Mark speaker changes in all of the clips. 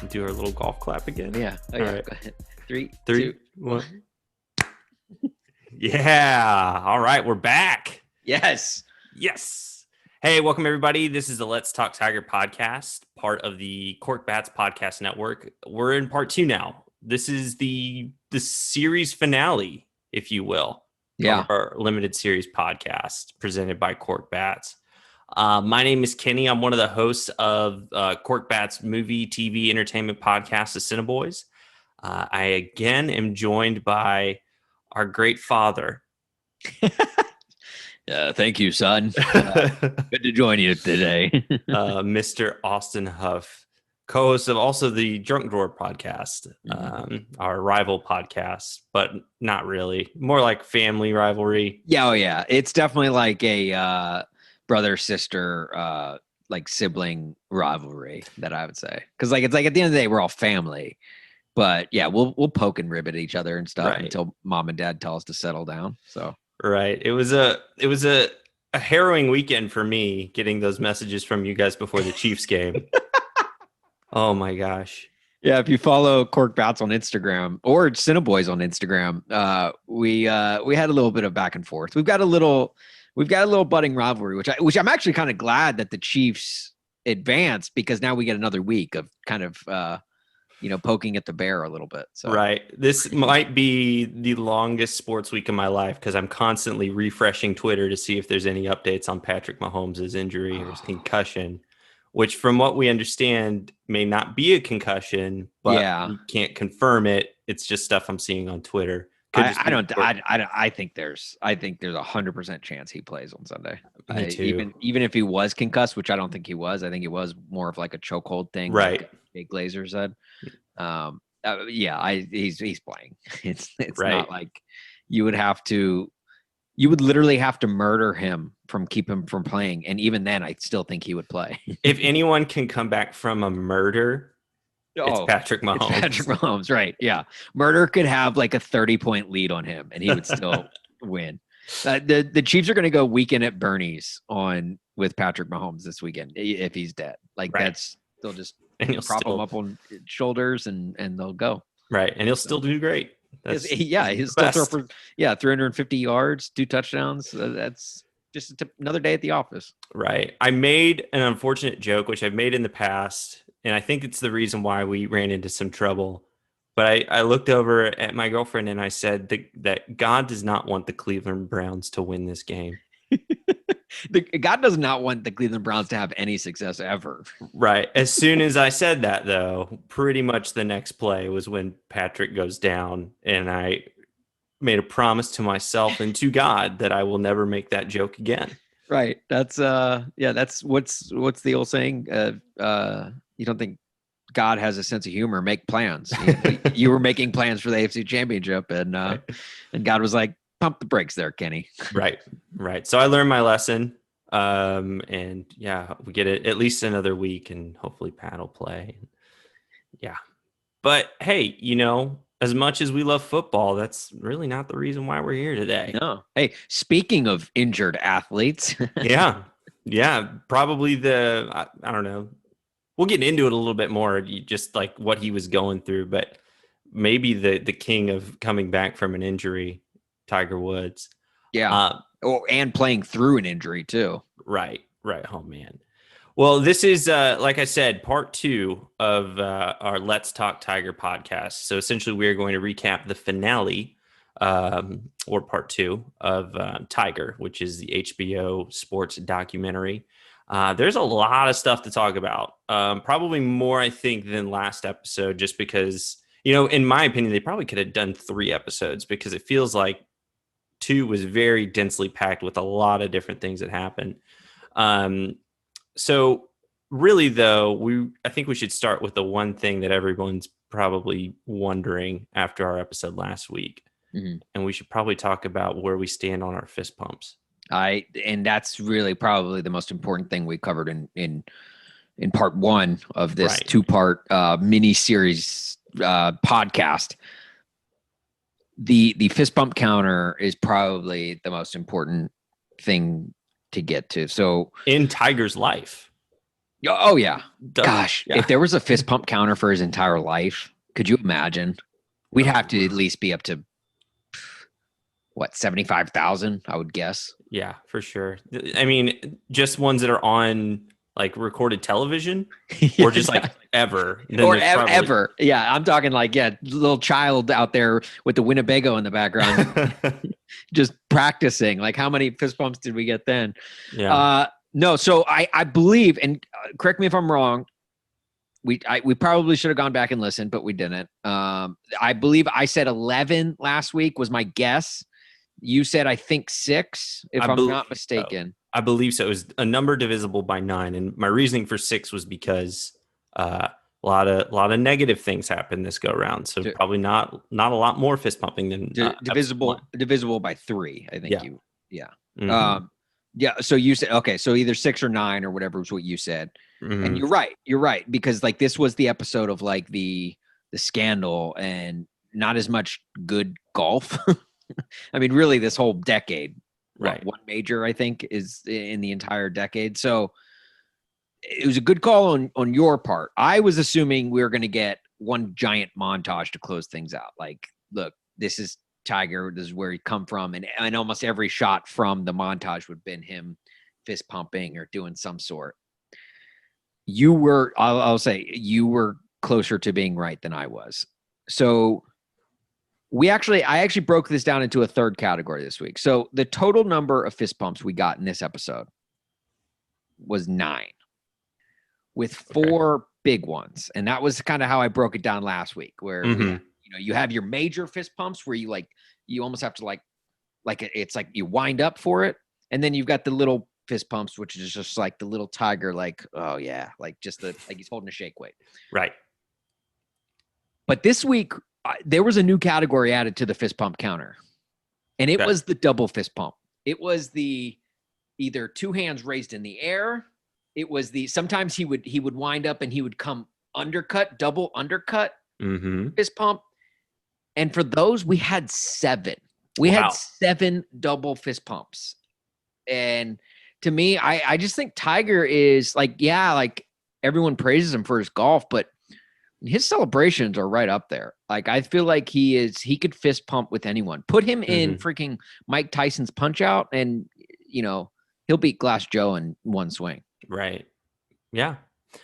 Speaker 1: Do our little golf clap again.
Speaker 2: Yeah.
Speaker 1: All right.
Speaker 2: Go ahead. Three,
Speaker 1: 3,
Speaker 2: two,
Speaker 1: 1. Yeah. All right. We're back.
Speaker 2: Yes.
Speaker 1: Yes. Hey, welcome everybody. This is the Let's Talk Tiger podcast, part of the Cork Bats podcast network. We're in part 2 now. This is the series finale, if you will, of our limited series podcast presented by Cork Bats. My name is Kenny. I'm one of the hosts of Cork Bats movie, TV, entertainment podcast, The Cineboys. I again am joined by our great father.
Speaker 2: Thank you, son. Good to join you today.
Speaker 1: Mr. Austin Huff, co-host of also the Drunk Drawer podcast, our rival podcast, but not really. More like family rivalry.
Speaker 2: Yeah. It's definitely like a brother-sister, like sibling rivalry that I would say. Because it's like at the end of the day, we're all family. But yeah, we'll poke and rib at each other and stuff until mom and dad tell us to settle down. So
Speaker 1: right. It was a harrowing weekend for me getting those messages from you guys before the Chiefs game. Oh my gosh.
Speaker 2: Yeah, if you follow Cork Bats on Instagram or Cineboys on Instagram, we had a little bit of back and forth. We've got a little budding rivalry, which I'm actually kind of glad that the Chiefs advanced, because now we get another week of kind of poking at the bear a little bit. So.
Speaker 1: Right. This might be the longest sports week of my life because I'm constantly refreshing Twitter to see if there's any updates on Patrick Mahomes' injury or his concussion, which from what we understand may not be a concussion, but we can't confirm it. It's just stuff I'm seeing on Twitter.
Speaker 2: I think there's 100% chance he plays on Sunday.
Speaker 1: Me too.
Speaker 2: Even if he was concussed, which I don't think he was. I think it was more of like a chokehold thing.
Speaker 1: Right.
Speaker 2: Like Jake Glazer said. He's playing. It's
Speaker 1: right.
Speaker 2: Not like you would literally have to murder him keep him from playing. And even then, I still think he would play.
Speaker 1: If anyone can come back from a murder, it's Patrick Mahomes.
Speaker 2: It's Patrick Mahomes, right? Yeah, murder could have like a 30-point lead on him, and he would still win. The Chiefs are going to go weekend at Bernie's with Patrick Mahomes this weekend if he's dead. They'll just prop him up on shoulders and they'll go.
Speaker 1: Right, and he'll still do great.
Speaker 2: He'll still throw for 350 yards, 2 touchdowns. That's just another day at the office.
Speaker 1: Right. I made an unfortunate joke, which I've made in the past, and I think it's the reason why we ran into some trouble. But I looked over at my girlfriend and I said that God does not want the Cleveland Browns to win this game.
Speaker 2: God does not want the Cleveland Browns to have any success ever.
Speaker 1: Right. As soon as I said that, though, pretty much the next play was when Patrick goes down, and I made a promise to myself and to God that I will never make that joke again.
Speaker 2: Right. That's that's what's the old saying? You don't think God has a sense of humor, make plans. You were making plans for the AFC Championship, and God was like, pump the brakes there, Kenny.
Speaker 1: Right. So I learned my lesson. And we get it at least another week, and hopefully Pat will play. Yeah. But hey, as much as we love football, that's really not the reason why we're here today.
Speaker 2: No. Hey, speaking of injured athletes.
Speaker 1: Yeah. Probably I don't know. We'll get into it a little bit more, just like what he was going through, but maybe the king of coming back from an injury, Tiger Woods.
Speaker 2: Yeah. And playing through an injury too.
Speaker 1: Right. Oh man. Well, this is, like I said, part 2 of our Let's Talk Tiger podcast. So essentially we are going to recap the finale or part 2 of Tiger, which is the HBO sports documentary. There's a lot of stuff to talk about. Probably more, I think, than last episode, just because, in my opinion, they probably could have done 3 episodes, because it feels like 2 was very densely packed with a lot of different things that happened. So really, though, I think we should start with the one thing that everyone's probably wondering after our episode last week. Mm-hmm. And we should probably talk about where we stand on our fist pumps.
Speaker 2: And that's really probably the most important thing we covered in part 1 of this 2-part mini series podcast. The fist bump counter is probably the most important thing to get to. So
Speaker 1: in Tiger's life.
Speaker 2: Oh yeah.
Speaker 1: Duh.
Speaker 2: Gosh,
Speaker 1: Yeah.
Speaker 2: if there was a fist pump counter for his entire life, could you imagine? We'd have to at least be up to what, 75,000, I would guess.
Speaker 1: Yeah, for sure. I mean, just ones that are on like recorded television or just like ever. Then
Speaker 2: Or
Speaker 1: there's probably
Speaker 2: ever. Yeah, I'm talking like, yeah, little child out there with the Winnebago in the background just practicing. Like, how many fist pumps did we get then?
Speaker 1: yeah.
Speaker 2: No, so I believe, and correct me if I'm wrong, we probably should have gone back and listened, but we didn't. I believe I said 11 last week was my guess. You said, I think 6, if I'm not mistaken.
Speaker 1: I believe so. It was a number divisible by 9, and my reasoning for 6 was because a lot of negative things happened this go around. So probably not a lot more fist pumping than
Speaker 2: divisible by 3. I think
Speaker 1: yeah.
Speaker 2: Mm-hmm. Yeah. So you said, okay, so either 6 or 9 or whatever was what you said. Mm-hmm. And you're right. Because like this was the episode of like the scandal and not as much good golf. I mean, really this whole decade,
Speaker 1: right?
Speaker 2: One major, I think, is in the entire decade. So it was a good call on your part. I was assuming we were going to get one giant montage to close things out. Like, look, this is Tiger. This is where he come from. And almost every shot from the montage would have been him fist pumping or doing some sort. You were, I'll say, you were closer to being right than I was. So I actually broke this down into a third category this week. So the total number of fist pumps we got in this episode was 9, with 4 big ones. And that was kind of how I broke it down last week, where you have your major fist pumps where you almost have to like it's like you wind up for it. And then you've got the little fist pumps, which is just like the little tiger, like, oh yeah, like just like he's holding a shake weight.
Speaker 1: Right.
Speaker 2: But this week, there was a new category added to the fist pump counter, and it was the double fist pump. It was the either 2 hands raised in the air. It was sometimes he would wind up and he would come double undercut fist pump. And for those, we had 7. We had 7 double fist pumps. And to me, I just think Tiger is like, yeah, like everyone praises him for his golf, but his celebrations are right up there. Like, I feel like he could fist pump with anyone. Put him in freaking Mike Tyson's Punch Out, and he'll beat Glass Joe in one swing.
Speaker 1: Right. Yeah.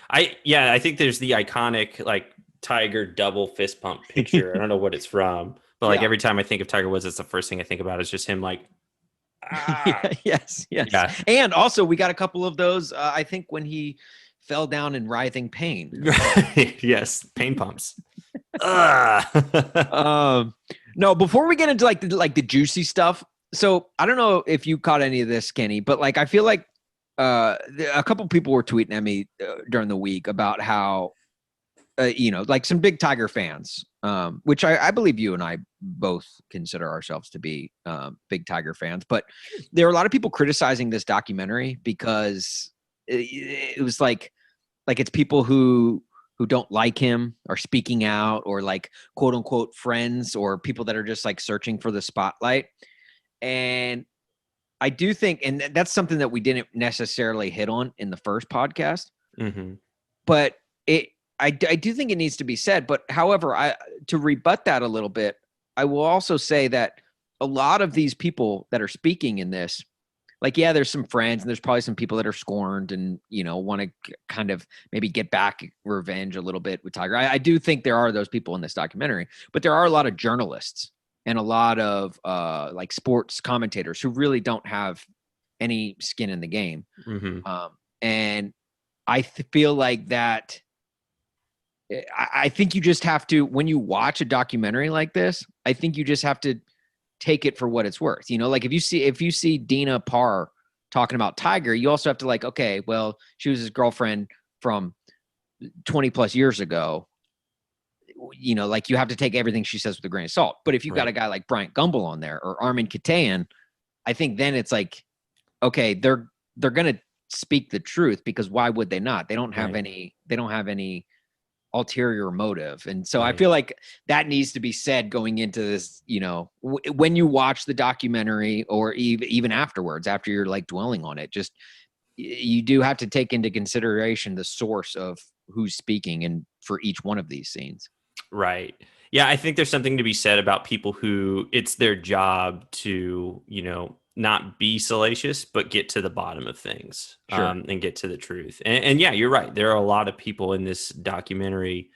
Speaker 1: I think there's the iconic like Tiger double fist pump picture. I don't know what it's from, but like every time I think of Tiger Woods, that's the first thing I think about is just him like,
Speaker 2: yes. Yeah. And also we got a couple of those. I think when he fell down in writhing pain.
Speaker 1: Yes, pain pumps.
Speaker 2: No, before we get into like the juicy stuff. So I don't know if you caught any of this, Kenny, but like I feel like a couple people were tweeting at me during the week about how like some big Tiger fans, which I believe you and I both consider ourselves to be big Tiger fans, but there are a lot of people criticizing this documentary because it was like it's people who don't like him are speaking out, or like quote unquote friends, or people that are just like searching for the spotlight. And I do think, and that's something that we didn't necessarily hit on in the first podcast, but I do think it needs to be said. But however, to rebut that a little bit, I will also say that a lot of these people that are speaking in this, like, yeah, there's some friends and there's probably some people that are scorned and, want to kind of maybe get back revenge a little bit with Tiger. I do think there are those people in this documentary, but there are a lot of journalists and a lot of like sports commentators who really don't have any skin in the game. And I feel like that. I think you just have to, when you watch a documentary like this, I think you just have to take it for what it's worth. Like if you see Dina Parr talking about Tiger, you also have to like, okay, well, she was his girlfriend from 20 plus years ago. Like you have to take everything she says with a grain of salt. But if you've got a guy like Bryant Gumbel on there or Armin Katayan, I think then it's like, okay, they're going to speak the truth, because why would they not? They don't have any ulterior motive. And so I feel like that needs to be said going into this, when you watch the documentary, or even afterwards, after you're like dwelling on it, just, you do have to take into consideration the source of who's speaking and for each one of these scenes.
Speaker 1: Right. Yeah, I think there's something to be said about people who it's their job to, not be salacious, but get to the bottom of things,
Speaker 2: Sure.
Speaker 1: and get to the truth. And yeah, you're right. There are a lot of people in this documentary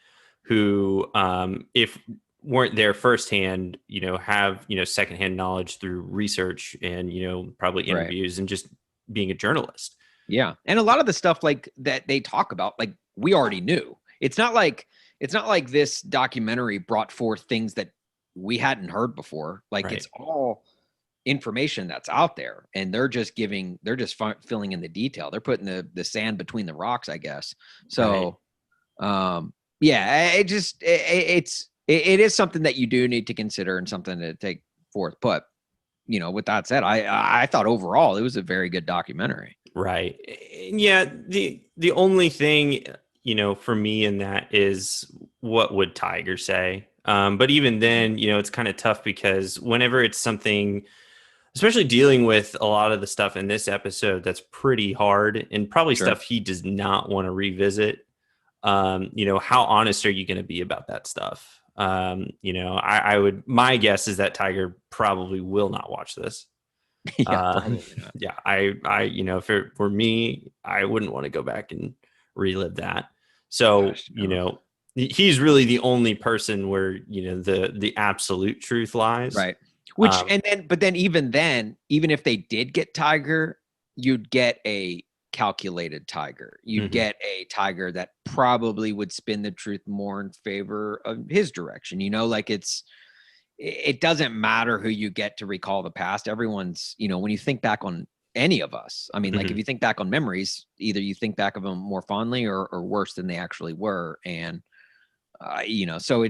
Speaker 1: who, if weren't there firsthand, have, secondhand knowledge through research and, probably
Speaker 2: Right.
Speaker 1: interviews and just being a journalist.
Speaker 2: Yeah. And a lot of the stuff like that they talk about, like we already knew. It's not like this documentary brought forth things that we hadn't heard before. Like
Speaker 1: Right.
Speaker 2: it's all information that's out there, and they're just filling in the detail. They're putting the sand between the rocks, I guess. So, yeah, it is something that you do need to consider and something to take forth. But, with that said, I thought overall it was a very good documentary.
Speaker 1: Right. Yeah. The only thing, for me in that is what would Tiger say? But even then, it's kind of tough because whenever it's something, especially dealing with a lot of the stuff in this episode, that's pretty hard and probably
Speaker 2: Sure.
Speaker 1: stuff he does not want to revisit. How honest are you going to be about that stuff? My guess is that Tiger probably will not watch this.
Speaker 2: Yeah, probably not.
Speaker 1: Yeah, if it were me, I wouldn't want to go back and relive that. So,
Speaker 2: Gosh, no.
Speaker 1: He's really the only person where, the absolute truth lies.
Speaker 2: Right. But then even if they did get Tiger, you'd get a calculated Tiger. You'd get a Tiger that probably would spin the truth more in favor of his direction. Like it doesn't matter who you get to recall the past. Everyone's, when you think back on any of us, I mean, like if you think back on memories, either you think back of them more fondly or worse than they actually were. And, so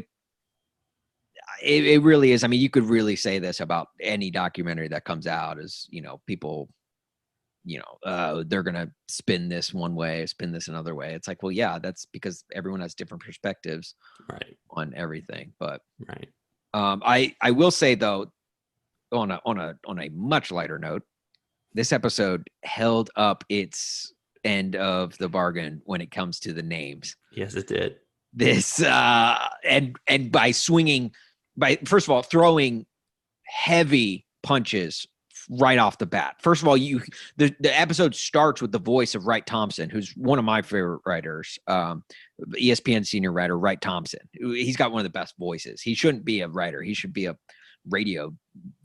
Speaker 2: it really is. I mean, you could really say this about any documentary that comes out is, people, they're going to spin this one way, spin this another way. It's like, well, yeah, that's because everyone has different perspectives on everything. But
Speaker 1: right.
Speaker 2: I will say though, on a much lighter note, this episode held up its end of the bargain when it comes to the names.
Speaker 1: Yes, it did.
Speaker 2: This and by first of all, throwing heavy punches right off the bat. First of all, the episode starts with the voice of Wright Thompson, who's one of my favorite writers, ESPN senior writer Wright Thompson. He's got one of the best voices. He shouldn't be a writer. He should be a radio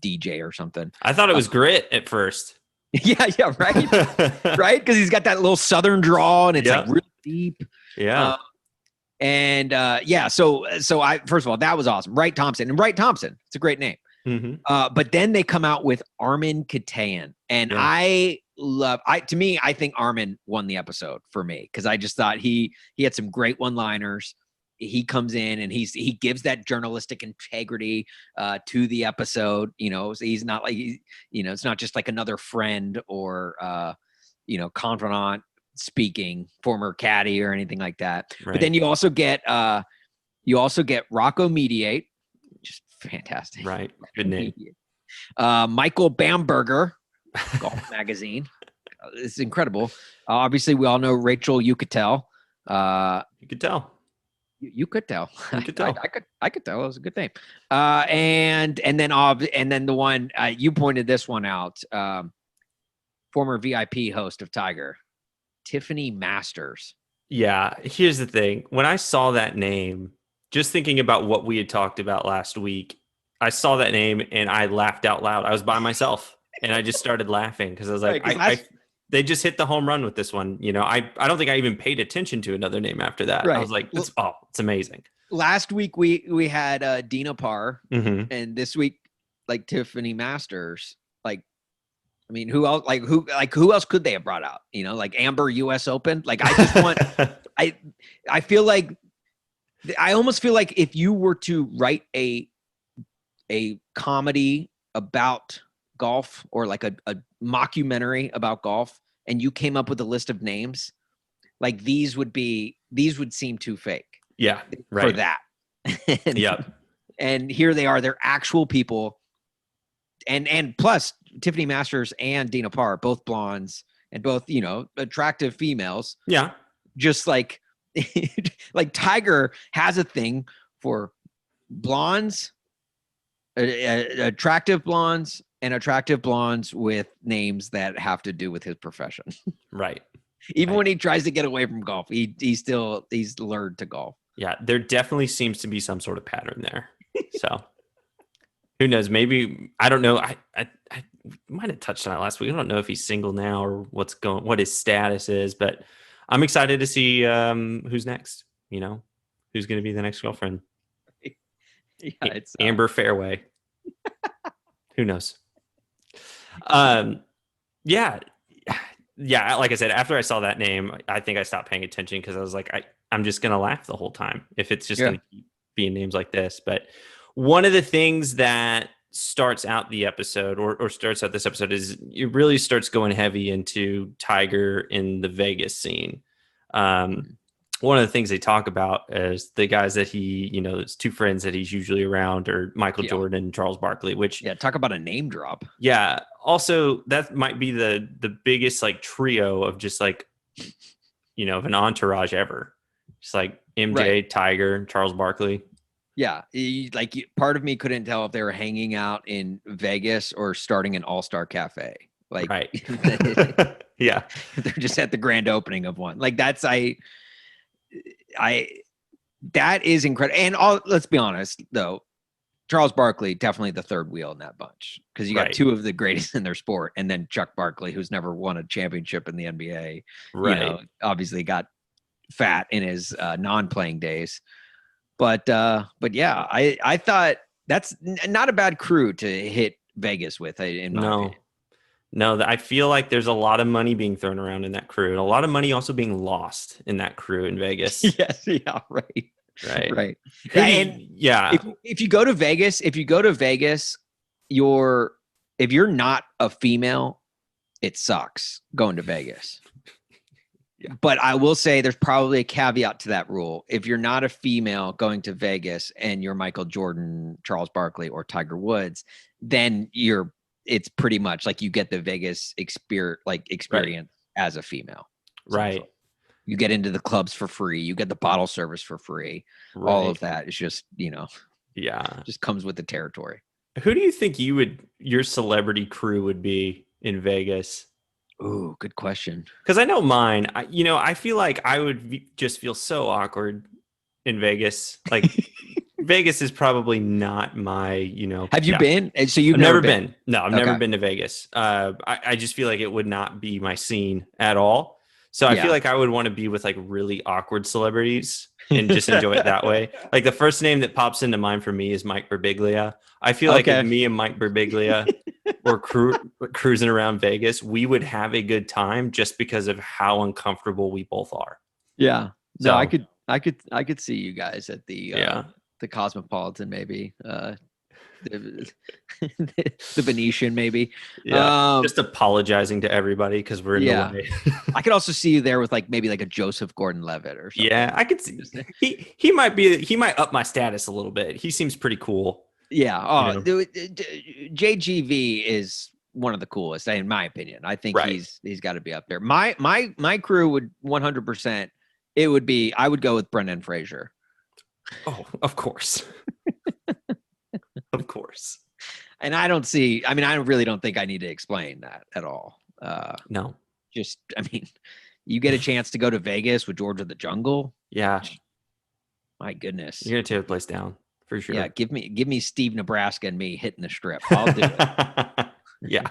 Speaker 2: DJ or something.
Speaker 1: I thought it was Grit at first.
Speaker 2: Yeah, right. Right? Because he's got that little Southern drawl and it's like real deep.
Speaker 1: Yeah.
Speaker 2: So I first of all, that was awesome. Wright Thompson. It's a great name. But then they come out with Armin Katayan. And I think Armin won the episode for me because I just thought he had some great one-liners. He comes in and he gives that journalistic integrity to the episode. He's not like, it's not just like another friend or, confidant speaking, former caddy or anything like that. Right. But then you also get Rocco Mediate, just fantastic.
Speaker 1: Right. Good name.
Speaker 2: Michael Bamberger, Golf Magazine. It's incredible. Obviously, we all know Rachel Yucatel.
Speaker 1: You could tell.
Speaker 2: You could tell.
Speaker 1: You could tell.
Speaker 2: I could tell. It was a good name. And then the one you pointed this one out. Former VIP host of Tiger, Tiffany Masters.
Speaker 1: Yeah. Here's the thing. When I saw that name, just thinking about what we had talked about last week, I saw that name and I laughed out loud. I was by myself and I just started laughing because I was like, they just hit the home run with this one. I don't think I even paid attention to another name after that. Right. I was like, it's amazing.
Speaker 2: Last week we had Dina Parr, and this week like Tiffany Masters. Like, I mean, who else? Who else could they have brought out? Like Amber U.S. Open. Like I just want. I feel like I almost feel like if you were to write a comedy about golf or like a mockumentary about golf and you came up with a list of names, like these would seem too fake.
Speaker 1: Yeah. Right.
Speaker 2: For that. And here they are, they're actual people. And plus Tiffany Masters and Dina Parr, both blondes, and both, attractive females.
Speaker 1: Yeah.
Speaker 2: Just like Tiger has a thing for blondes, attractive blondes, and attractive blondes with names that have to do with his profession.
Speaker 1: Right.
Speaker 2: Even when he tries to get away from golf, he's lured to golf.
Speaker 1: Yeah, there definitely seems to be some sort of pattern there. So who knows? Maybe, I don't know. I might have touched on it last week. I don't know if he's single now or what his status is, but I'm excited to see who's next. Who's going to be the next girlfriend?
Speaker 2: Yeah, it's
Speaker 1: Amber Fairway. Who knows? Yeah. Like I said, after I saw that name, I think I stopped paying attention because I was like, I'm just going to laugh the whole time if it's just going to keep being names like this. But one of the things that starts out the episode or starts out this episode is it really starts going heavy into Tiger in the Vegas scene. One of the things they talk about is the guys that his two friends that he's usually around are Michael Jordan and Charles Barkley, which
Speaker 2: talk about a name drop.
Speaker 1: Yeah. Also, that might be the biggest like trio of just like, of an entourage ever. Just like MJ, Tiger, Charles Barkley.
Speaker 2: Yeah. Part of me couldn't tell if they were hanging out in Vegas or starting an all-star cafe.
Speaker 1: Right.
Speaker 2: Yeah. They're just at the grand opening of one. Like that is incredible. And let's be honest though, Charles Barkley, definitely the third wheel in that bunch because you got two of the greatest in their sport. And then Chuck Barkley, who's never won a championship in the NBA, obviously got fat in his non-playing days. But yeah, I thought that's not a bad crew to hit Vegas with. In my opinion.
Speaker 1: No, I feel like there's a lot of money being thrown around in that crew and a lot of money also being lost in that crew in Vegas.
Speaker 2: Yes. Yeah. Right. If you go to Vegas, if you're not a female, it sucks going to Vegas. Yeah. But I will say there's probably a caveat to that rule. If you're not a female going to Vegas and you're Michael Jordan, Charles Barkley, or Tiger Woods, then it's pretty much like you get the Vegas experience as a female.
Speaker 1: Right.
Speaker 2: You get into the clubs for free. You get the bottle service for free. Right. All of that is just, just comes with the territory.
Speaker 1: Who do you think your celebrity crew would be in Vegas?
Speaker 2: Ooh, good question.
Speaker 1: Because I know mine. I feel like I would just feel so awkward in Vegas. Like Vegas is probably not my.
Speaker 2: Have you been? So
Speaker 1: I've never been. No, I've never been to Vegas. I just feel like it would not be my scene at all. So I feel like I would want to be with like really awkward celebrities and just enjoy it that way. Like the first name that pops into mind for me is Mike Birbiglia. I feel like if me and Mike Birbiglia were cruising around Vegas, we would have a good time just because of how uncomfortable we both are.
Speaker 2: Yeah. So, no, I could see you guys at the Cosmopolitan, maybe. The Venetian, maybe.
Speaker 1: Yeah. Just apologizing to everybody because we're in the way.
Speaker 2: I could also see you there with maybe a Joseph Gordon-Levitt or something.
Speaker 1: Yeah, I could see he might up my status a little bit. He seems pretty cool.
Speaker 2: Yeah. Oh, JGV is one of the coolest, in my opinion. I think he's got to be up there. My crew would 100%. I would go with Brendan Fraser.
Speaker 1: Oh, of course. Of course.
Speaker 2: And I really don't think I need to explain that at all.
Speaker 1: No.
Speaker 2: You get a chance to go to Vegas with George of the Jungle.
Speaker 1: Yeah.
Speaker 2: My goodness.
Speaker 1: You're going to tear the place down for sure.
Speaker 2: Yeah. Give me Steve Nebraska and me hitting the strip. I'll do it.
Speaker 1: Yeah.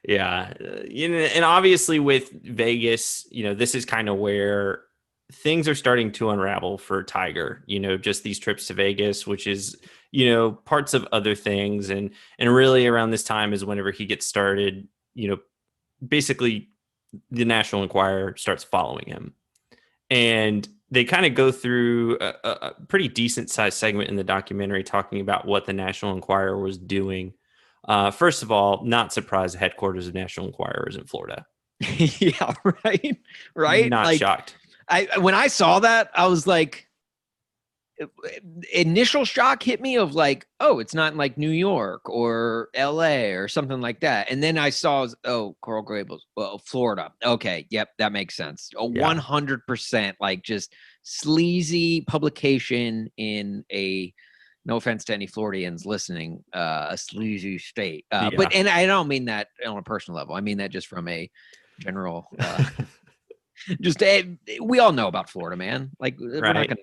Speaker 1: Yeah. And obviously with Vegas, this is kind of where things are starting to unravel for Tiger, just these trips to Vegas, which is, parts of other things. And really around this time is whenever he gets started, basically the National Enquirer starts following him. And they kind of go through a pretty decent sized segment in the documentary talking about what the National Enquirer was doing. First of all, not surprised the headquarters of National Enquirer is in Florida.
Speaker 2: Yeah, right.
Speaker 1: Not shocked.
Speaker 2: When I saw that, I was like, initial shock hit me of like, oh, it's not in like New York or LA or something like that. And then I saw, oh, Coral Gables, well, Florida. Okay. Yep. That makes sense. A 100% like just sleazy publication in a, no offense to any Floridians listening, a sleazy state. But, and I don't mean that on a personal level. I mean that just from a general, just, we all know about Florida, man. Like we're not going to,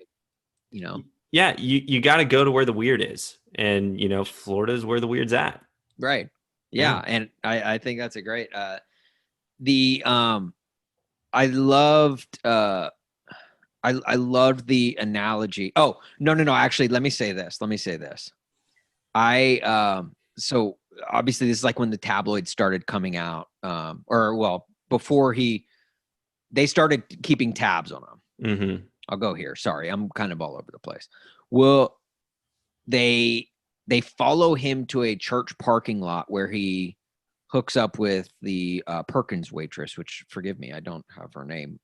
Speaker 2: you know.
Speaker 1: Yeah, you got to go to where the weird is, and Florida is where the weird's at.
Speaker 2: Right. Yeah, and I think that's a great. I loved I loved the analogy. Oh no! Actually, let me say this. So obviously this is like when the tabloids started coming out, or well before they started keeping tabs on him.
Speaker 1: Mm-hmm.
Speaker 2: I'll go here. Sorry, I'm kind of all over the place. Well, they follow him to a church parking lot where he hooks up with the Perkins waitress, which forgive me, I don't have her name.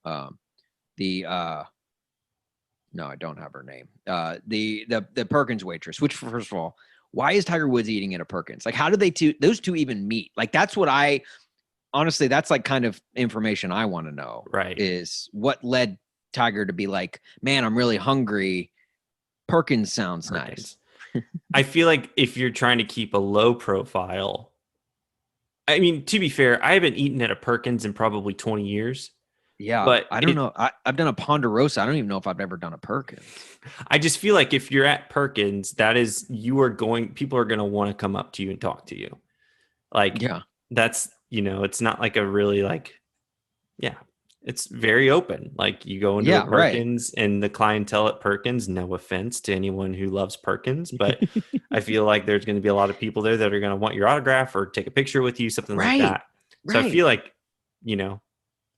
Speaker 2: No, I don't have her name. The Perkins waitress, which first of all, why is Tiger Woods eating at a Perkins? Like, how did those two even meet? Like, that's what honestly, that's like kind of information I want to know.
Speaker 1: Right.
Speaker 2: Is what led Tiger to be like, man, I'm really hungry. Perkins sounds nice.
Speaker 1: I feel like if you're trying to keep a low profile, I mean, to be fair, I haven't eaten at a Perkins in probably 20 years.
Speaker 2: Yeah,
Speaker 1: but
Speaker 2: I don't know. I've done a Ponderosa. I don't even know if I've ever done a Perkins. I
Speaker 1: just feel like if you're at Perkins, people are going to want to come up to you and talk to you. Like,
Speaker 2: yeah,
Speaker 1: that's, it's not like a really like, yeah, it's very open. Like you go into a Perkins and the clientele at Perkins, no offense to anyone who loves Perkins, but I feel like there's going to be a lot of people there that are going to want your autograph or take a picture with you, something like that. So I feel like,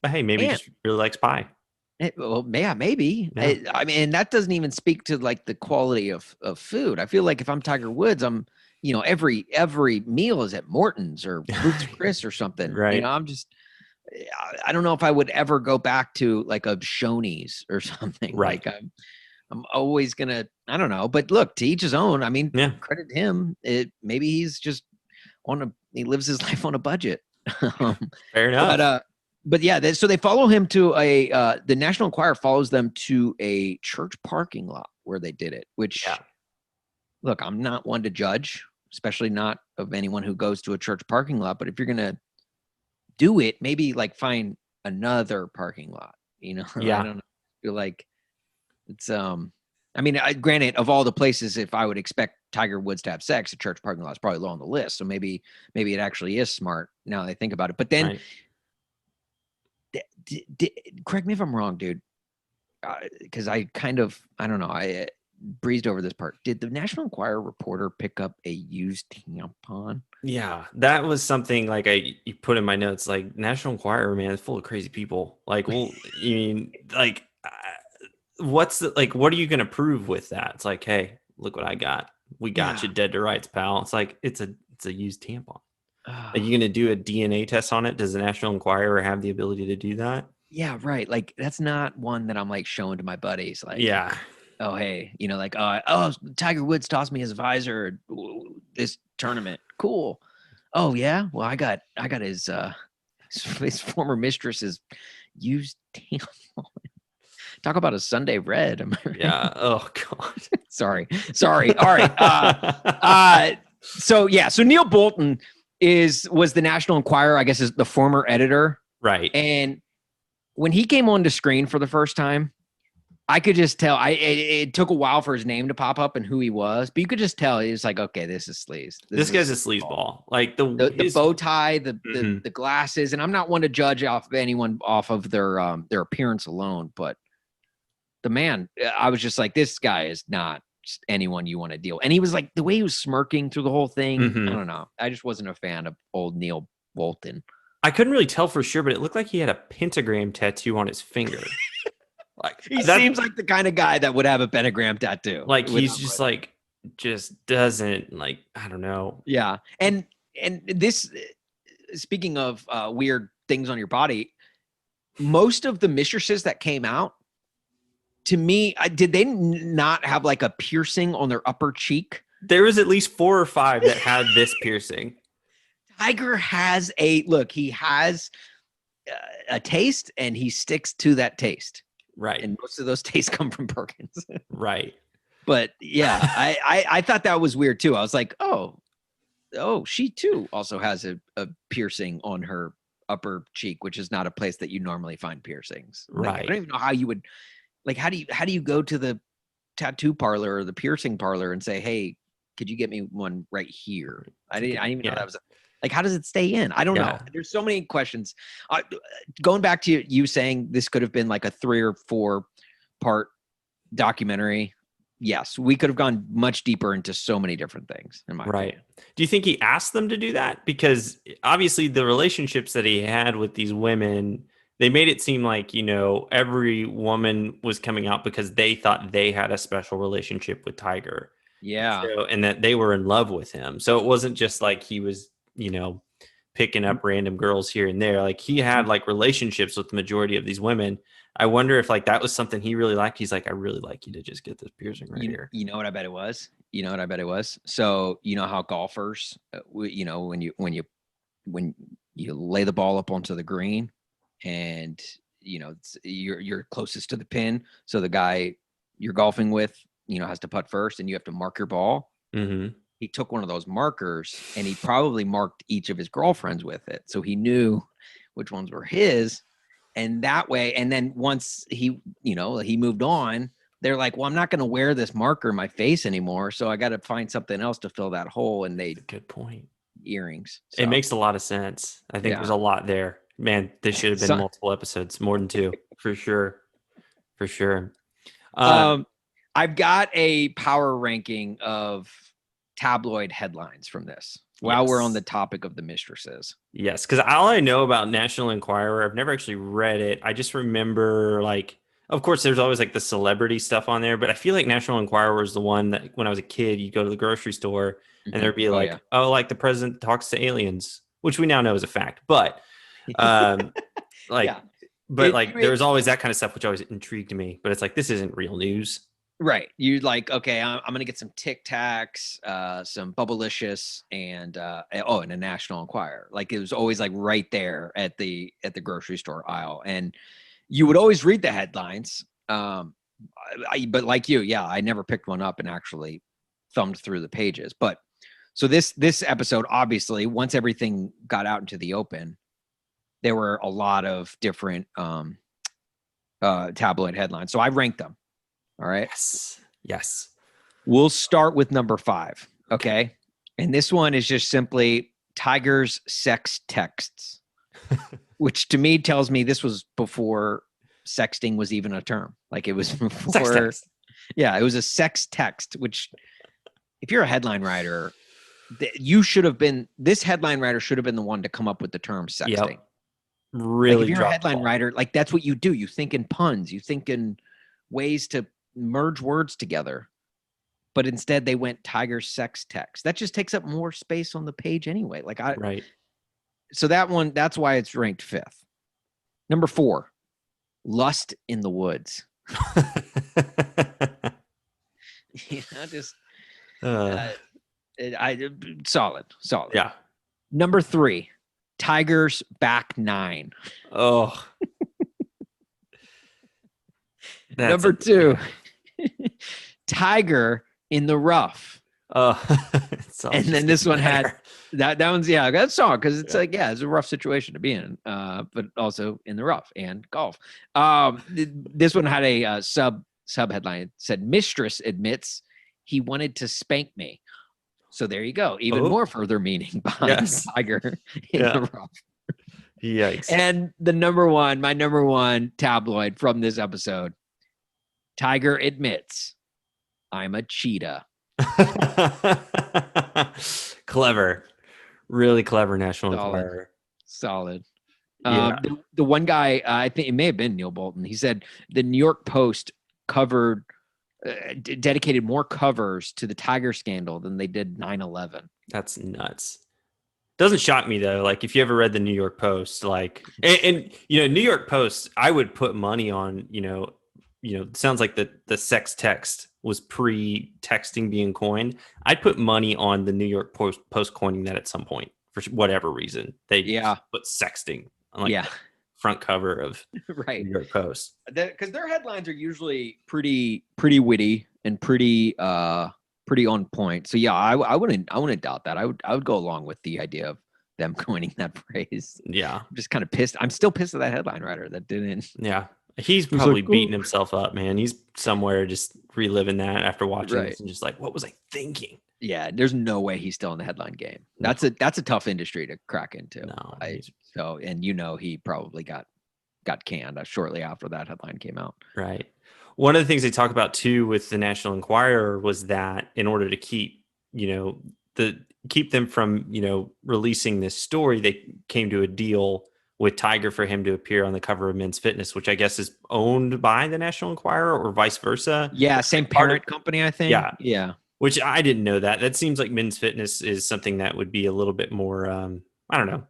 Speaker 1: but hey, maybe just really likes pie.
Speaker 2: Well, yeah, maybe. Yeah. I mean, that doesn't even speak to like the quality of food. I feel like if I'm Tiger Woods, I'm, every meal is at Morton's or Ruth's Chris or something.
Speaker 1: Right.
Speaker 2: I don't know if I would ever go back to like a Shoney's or something.
Speaker 1: Right.
Speaker 2: Like I'm always gonna, I don't know, but look, to each his own. I mean, credit him. Maybe he's just he lives his life on a budget.
Speaker 1: Fair enough.
Speaker 2: But yeah, so they follow him to the National Enquirer follows them to a church parking lot where they did it, which look, I'm not one to judge, especially not of anyone who goes to a church parking lot. But if you're going to do it, maybe like find another parking lot,
Speaker 1: Yeah.
Speaker 2: I don't know. I feel like it's, I mean, granted, of all the places, if I would expect Tiger Woods to have sex, a church parking lot is probably low on the list. So maybe it actually is smart now that I think about it. But then, correct me if I'm wrong, dude, because I don't know, I breezed over this part. Did the National Enquirer reporter pick up a used tampon?
Speaker 1: Yeah, that was something like you put in my notes. Like National Enquirer, man, it's full of crazy people. Like, well, you mean like, what are you going to prove with that? It's like, hey, look what I got. We got you dead to rights, pal. It's like it's a used tampon. Are you going to do a DNA test on it? Does the National Enquirer have the ability to do that?
Speaker 2: Yeah, right. Like that's not one that I'm like showing to my buddies. Like, oh, hey, like, oh, Tiger Woods tossed me his visor this tournament. Cool. Oh yeah. Well, I got his former mistress's used tampon. Talk about a Sunday red.
Speaker 1: Yeah. Oh God.
Speaker 2: Sorry. All right. So Neil Bolton was the National Enquirer, I guess, is the former editor.
Speaker 1: Right.
Speaker 2: And when he came on the screen for the first time, I could just tell it took a while for his name to pop up and who he was, but you could just tell he was like, okay, this is sleaze.
Speaker 1: This guy's a sleazeball. Like
Speaker 2: the bow tie, the glasses. And I'm not one to judge off of anyone off of their appearance alone, but the man, I was just like, this guy is not just anyone you want to deal. And he was like, the way he was smirking through the whole thing. I don't know. I just wasn't a fan of old Neil Bolton.
Speaker 1: I couldn't really tell for sure, but it looked like he had a pentagram tattoo on his finger.
Speaker 2: Like he seems like the kind of guy that would have a pentagram tattoo.
Speaker 1: Like he's just like, just doesn't like, I don't know.
Speaker 2: Yeah. And this, speaking of weird things on your body, most of the mistresses that came out to me, did they not have like a piercing on their upper cheek?
Speaker 1: There was at least 4 or 5 that had this piercing.
Speaker 2: Tiger has he has a taste, and he sticks to that taste.
Speaker 1: Right.
Speaker 2: And most of those tastes come from Perkins.
Speaker 1: Right.
Speaker 2: But yeah, I thought that was weird too. I was like, oh, she too also has a piercing on her upper cheek, which is not a place that you normally find piercings. Like,
Speaker 1: Right.
Speaker 2: I don't even know how you would, like, how do you go to the tattoo parlor or the piercing parlor and say, hey, could you get me one right here? I didn't even know that was like, how does it stay in? I don't know. There's so many questions. Going back to you saying this could have been like a 3 or 4 part documentary. Yes, we could have gone much deeper into so many different things, in my opinion.
Speaker 1: Do you think he asked them to do that? Because obviously the relationships that he had with these women, they made it seem like, every woman was coming out because they thought they had a special relationship with Tiger.
Speaker 2: Yeah.
Speaker 1: And that they were in love with him. So it wasn't just like he was, picking up random girls here and there. Like he had like relationships with the majority of these women. I wonder if like that was something he really liked. He's like, I really like you to just get this piercing right here.
Speaker 2: You know what I bet it was? So how golfers, when you lay the ball up onto the green, and you're closest to the pin, so the guy you're golfing with, has to putt first, and you have to mark your ball.
Speaker 1: Mm-hmm.
Speaker 2: He took one of those markers, and he probably marked each of his girlfriends with it, so he knew which ones were his. And that way, and then once he moved on, they're like, well, I'm not going to wear this marker in my face anymore, so I got to find something else to fill that hole. And
Speaker 1: good point.
Speaker 2: Earrings.
Speaker 1: So. It makes a lot of sense. I think there's a lot there. Man, this should have been multiple episodes, more than 2, for sure. For sure.
Speaker 2: I've got a power ranking of tabloid headlines from this. While we're on the topic of the mistresses.
Speaker 1: Yes, because all I know about National Enquirer, I've never actually read it. I just remember, like, of course, there's always like the celebrity stuff on there, but I feel like National Enquirer was the one that when I was a kid, you'd go to the grocery store and there'd be like, like the president talks to aliens, which we now know is a fact. But there was always that kind of stuff, which always intrigued me. But it's like, this isn't real news.
Speaker 2: Right. You like, okay, I'm going to get some Tic Tacs, some Bubblicious, and a National Enquirer. Like it was always like right there at the grocery store aisle. And you would always read the headlines. But like you, I never picked one up and actually thumbed through the pages. But so this episode, obviously, once everything got out into the open, there were a lot of different tabloid headlines. So I ranked them. All right.
Speaker 1: Yes.
Speaker 2: We'll start with number 5. Okay. And this one is just simply Tiger's sex texts, which to me tells me this was before sexting was even a term. Like it was before. Yeah. It was a sex text, which if you're a headline writer, this headline writer should have been the one to come up with the term sexting. Yep.
Speaker 1: Really.
Speaker 2: Like if you're a headline writer, like that's what you do. You think in puns, you think in ways to merge words together, but instead they went Tiger sex text. That just takes up more space on the page anyway. Right. So that one, that's why it's ranked 5th. Number 4, lust in the woods. Solid.
Speaker 1: Yeah.
Speaker 2: Number 3, Tiger's back 9.
Speaker 1: Oh.
Speaker 2: Number 2, Tiger in the rough.
Speaker 1: Oh,
Speaker 2: and then this one had that one's that's song because it's it's a rough situation to be in, but also in the rough and golf. This one had a sub headline. It said, "Mistress admits he wanted to spank me." So there you go. Even more further meaning behind Tiger in the rough.
Speaker 1: Yikes!
Speaker 2: And my number one tabloid from this episode. Tiger admits, I'm a cheetah.
Speaker 1: Clever. Really clever National Enquirer.
Speaker 2: Solid. The one guy, I think it may have been Neil Bolton, he said the New York Post dedicated more covers to the Tiger scandal than they did 9/11.
Speaker 1: That's nuts. Doesn't shock me though. Like if you ever read the New York Post, like and New York Post, I would put money on, sounds like the sex text was pre-texting being coined. I'd put money on the New York Post coining that at some point for whatever reason. They put sexting on like
Speaker 2: Yeah.
Speaker 1: front cover of
Speaker 2: Right.
Speaker 1: New York Post.
Speaker 2: Because their headlines are usually pretty witty and pretty on point. So yeah, I wouldn't doubt that. I would go along with the idea of them coining that phrase.
Speaker 1: Yeah.
Speaker 2: I'm just kind of pissed. I'm still pissed at that headline writer that didn't.
Speaker 1: Yeah. He's probably beating himself up, man. He's somewhere just reliving that after watching this and just like, what was I thinking?
Speaker 2: Yeah, there's no way he's still in the headline game. That's a tough industry to crack into.
Speaker 1: No.
Speaker 2: And he probably got canned shortly after that headline came out.
Speaker 1: Right. One of the things they talk about too with the National Enquirer was that in order to keep, keep them from, releasing this story, they came to a deal with Tiger for him to appear on the cover of Men's Fitness, which I guess is owned by the National Enquirer or vice versa.
Speaker 2: Yeah, same parent company, I think.
Speaker 1: Yeah.
Speaker 2: Yeah.
Speaker 1: Which I didn't know that. That seems like Men's Fitness is something that would be a little bit more, I don't know.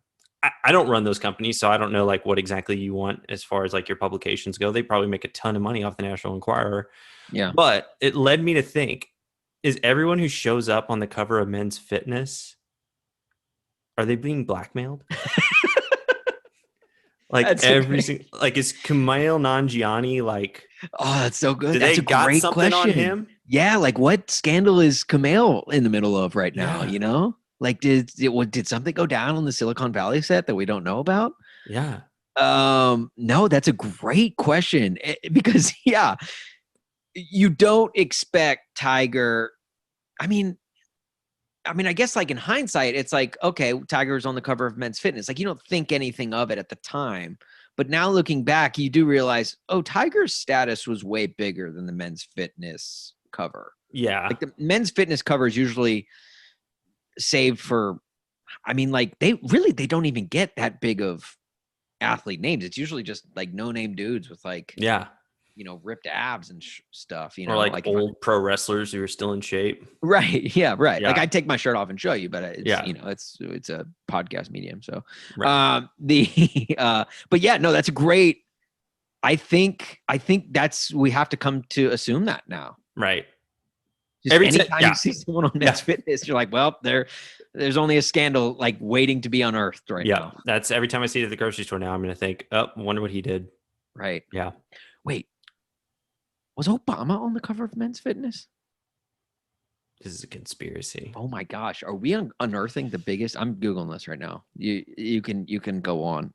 Speaker 1: I don't run those companies, so I don't know like what exactly you want as far as like your publications go. They probably make a ton of money off the National Enquirer.
Speaker 2: Yeah.
Speaker 1: But it led me to think, is everyone who shows up on the cover of Men's Fitness, are they being blackmailed? Like is Kumail Nanjiani like?
Speaker 2: Oh, that's so good.
Speaker 1: That's
Speaker 2: a great question.
Speaker 1: On him?
Speaker 2: Yeah, like what scandal is Kumail in the middle of right now? Yeah. Like did something go down on the Silicon Valley set that we don't know about?
Speaker 1: Yeah.
Speaker 2: No, that's a great question because you don't expect Tiger. I mean, I guess like in hindsight, it's like, okay, Tiger's on the cover of Men's Fitness. Like you don't think anything of it at the time, but now looking back, you do realize, oh, Tiger's status was way bigger than the Men's Fitness cover.
Speaker 1: Yeah.
Speaker 2: Like the Men's Fitness cover is usually saved for, like they don't even get that big of athlete names. It's usually just like no-name dudes with like, ripped abs and stuff,
Speaker 1: or like old pro wrestlers who are still in shape.
Speaker 2: Right. Yeah. Right. Yeah. Like I'd take my shirt off and show you, but it's, it's a podcast medium. So, right. But yeah, no, that's a great, I think we have to come to assume that now.
Speaker 1: Right.
Speaker 2: Just every time you see someone on Men's Fitness, you're like, well, there's only a scandal like waiting to be unearthed right now.
Speaker 1: Yeah. That's every time I see it at the grocery store now, I'm going to think, oh, wonder what he did.
Speaker 2: Right.
Speaker 1: Yeah.
Speaker 2: Wait. Was Obama on the cover of Men's Fitness?
Speaker 1: This is a conspiracy.
Speaker 2: Oh my gosh. Are we unearthing the biggest? I'm Googling this right now. You can go on.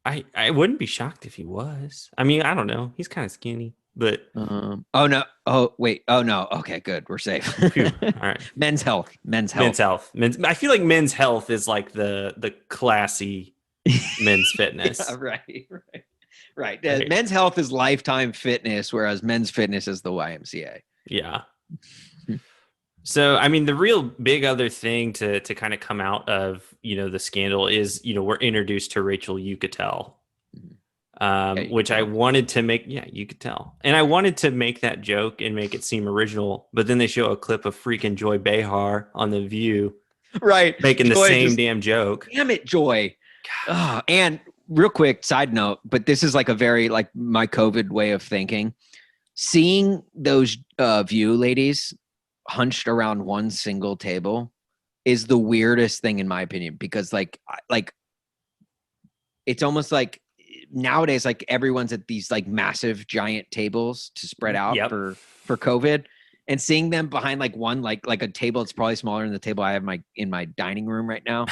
Speaker 1: I wouldn't be shocked if he was. I mean, I don't know. He's kind of skinny, but
Speaker 2: oh no. Oh wait. Oh no. Okay, good. We're safe.
Speaker 1: All right.
Speaker 2: Men's health.
Speaker 1: I feel like Men's Health is like the classy Men's Fitness.
Speaker 2: Right. Men's Health is Lifetime Fitness, whereas Men's Fitness is the YMCA.
Speaker 1: Yeah. So, I mean, the real big other thing to kind of come out of, the scandal is, we're introduced to Rachel Yucatel, which I wanted to make. Yeah, you could tell. And I wanted to make that joke and make it seem original. But then they show a clip of freaking Joy Behar on The View.
Speaker 2: Right.
Speaker 1: Making the same damn joke.
Speaker 2: Damn it, Joy. And real quick side note, but this is like a very like my COVID way of thinking. Seeing those View ladies hunched around one single table is the weirdest thing in my opinion, because like it's almost like nowadays like everyone's at these like massive giant tables to spread out for COVID, and seeing them behind like one like a table that's probably smaller than the table I have in my dining room right now.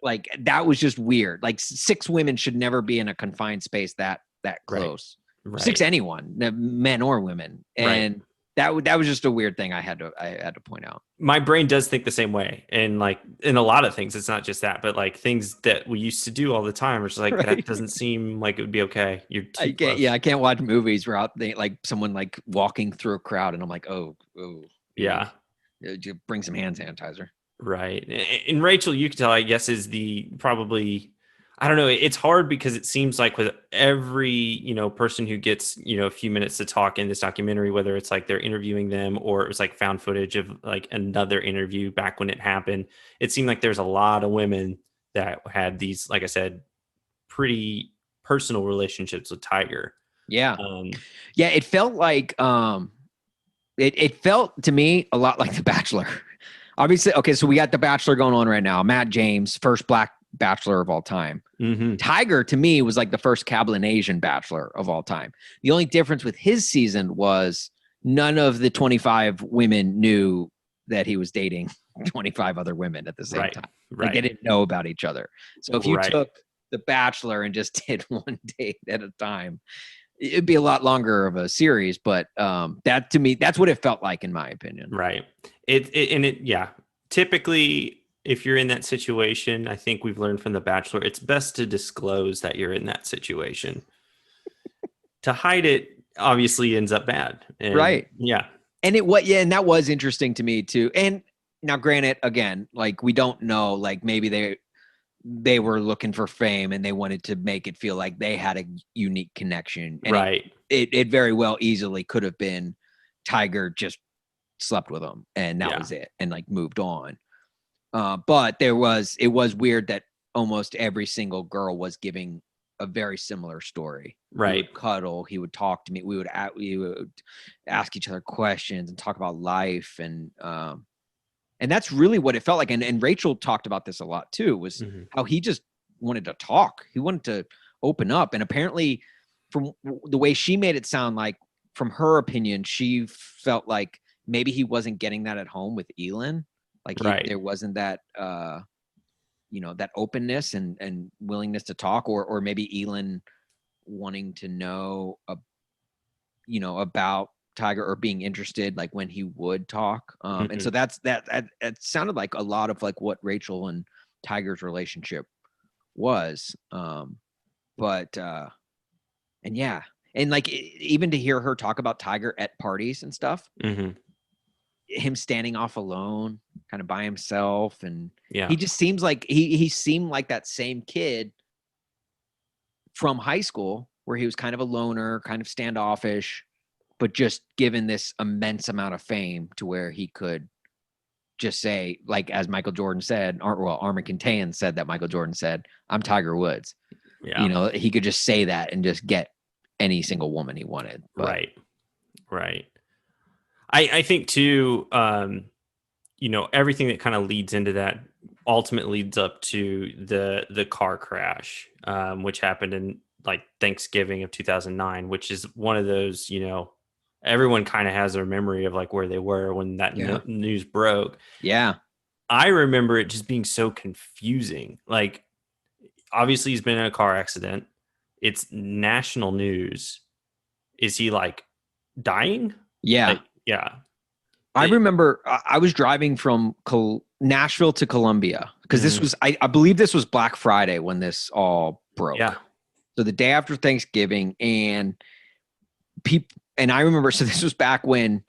Speaker 2: Like that was just weird. Like 6 women should never be in a confined space that close. Right. 6 anyone, men or women, and that was just a weird thing I had to point out.
Speaker 1: My brain does think the same way, and like in a lot of things, it's not just that, but like things that we used to do all the time, it's like that doesn't seem like it would be okay.
Speaker 2: I can't watch movies where like someone like walking through a crowd, and I'm like, oh,
Speaker 1: yeah,
Speaker 2: bring some hand sanitizer.
Speaker 1: Right. And Rachel Yucatel, I guess, is probably, I don't know. It's hard because it seems like with every, person who gets, a few minutes to talk in this documentary, whether it's like they're interviewing them or it was like found footage of like another interview back when it happened, it seemed like there's a lot of women that had these, like I said, pretty personal relationships with Tiger.
Speaker 2: Yeah.
Speaker 1: Um,
Speaker 2: Yeah. It felt like, it felt to me a lot like The Bachelor. Obviously, okay, so we got The Bachelor going on right now. Matt James, first black bachelor of all time.
Speaker 1: mm-hmm.
Speaker 2: Tiger, to me, was like the first Cablinasian bachelor of all time. The only difference with his season was none of the 25 women knew that he was dating 25 other women at the same
Speaker 1: Right,
Speaker 2: time. Like they
Speaker 1: right,
Speaker 2: didn't know about each other. So if you
Speaker 1: right.
Speaker 2: took The Bachelor and just did one date at a time, it'd be a lot longer of a series. But that to me, that's what it felt like, in my opinion.
Speaker 1: Right. Yeah. Typically, if you're in that situation, I think we've learned from The Bachelor, it's best to disclose that you're in that situation. To hide it obviously ends up bad. And
Speaker 2: Right.
Speaker 1: yeah,
Speaker 2: And and that was interesting to me too. And now, granted, again, like we don't know, like maybe they were looking for fame and they wanted to make it feel like they had a unique connection. And
Speaker 1: right.
Speaker 2: it very well easily could have been Tiger just slept with him and that
Speaker 1: Yeah.
Speaker 2: was it, and like moved on. But it was weird that almost every single girl was giving a very similar story. He
Speaker 1: Right.
Speaker 2: would cuddle, he would talk to me, we would ask each other questions and talk about life, and that's really what it felt like. And Rachel talked about this a lot too, was
Speaker 1: Mm-hmm.
Speaker 2: how he just wanted to talk. He wanted to open up. And apparently, from the way she made it sound like, from her opinion, she felt like maybe he wasn't getting that at home with Elin. Like
Speaker 1: Right.
Speaker 2: there wasn't that that openness and willingness to talk, or maybe Elin wanting to know about Tiger, or being interested, like when he would talk. And
Speaker 1: Mm-hmm.
Speaker 2: so that it sounded like a lot of like what Rachel and Tiger's relationship was. But and yeah, and like even to hear her talk about Tiger at parties and stuff,
Speaker 1: Mm-hmm.
Speaker 2: him standing off alone, kind of by himself, and
Speaker 1: Yeah.
Speaker 2: he just seems like he seemed like that same kid from high school where he was kind of a loner, kind of standoffish, but just given this immense amount of fame to where he could just say, like, as Michael Jordan said, Armin Katayan said that Michael Jordan said, "I'm Tiger Woods."
Speaker 1: Yeah.
Speaker 2: He could just say that and just get any single woman he wanted. But
Speaker 1: Right. Right. I think too, everything that kind of leads into that ultimately leads up to the car crash, which happened in like Thanksgiving of 2009, which is one of those, everyone kind of has their memory of like where they were when that
Speaker 2: yeah,
Speaker 1: news broke.
Speaker 2: yeah,
Speaker 1: I remember it just being so confusing. Like, obviously, he's been in a car accident. It's national news. Is he like dying?
Speaker 2: yeah.
Speaker 1: Like, yeah.
Speaker 2: I remember I was driving from Nashville to Columbia because this
Speaker 1: Mhm.
Speaker 2: was, I believe this was Black Friday when this all broke.
Speaker 1: Yeah.
Speaker 2: So the day after Thanksgiving, and I remember, so this was back when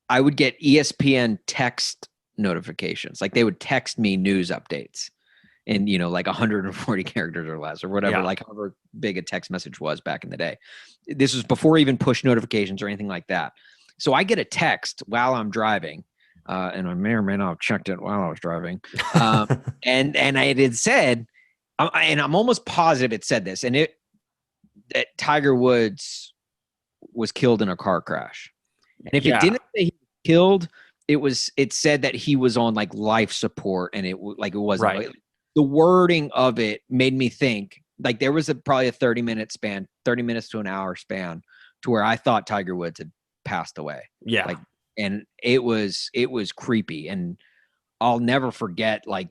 Speaker 2: I would get ESPN text notifications. Like they would text me news updates in, like 140 characters or less, or whatever,
Speaker 1: Yeah.
Speaker 2: like however big a text message was back in the day. This was before even push notifications or anything like that. So I get a text while I'm driving, and I may or may not have checked it while I was driving. And it had said, and I'm almost positive it said this, and that Tiger Woods was killed in a car crash. And if it
Speaker 1: Yeah.
Speaker 2: didn't say he was killed, it said that he was on like life support, and it wasn't
Speaker 1: Right.
Speaker 2: like, the wording of it made me think like there was probably a 30-minute span, 30 minutes to an hour span, to where I thought Tiger Woods had passed away.
Speaker 1: Yeah.
Speaker 2: Like, and it was creepy. And I'll never forget like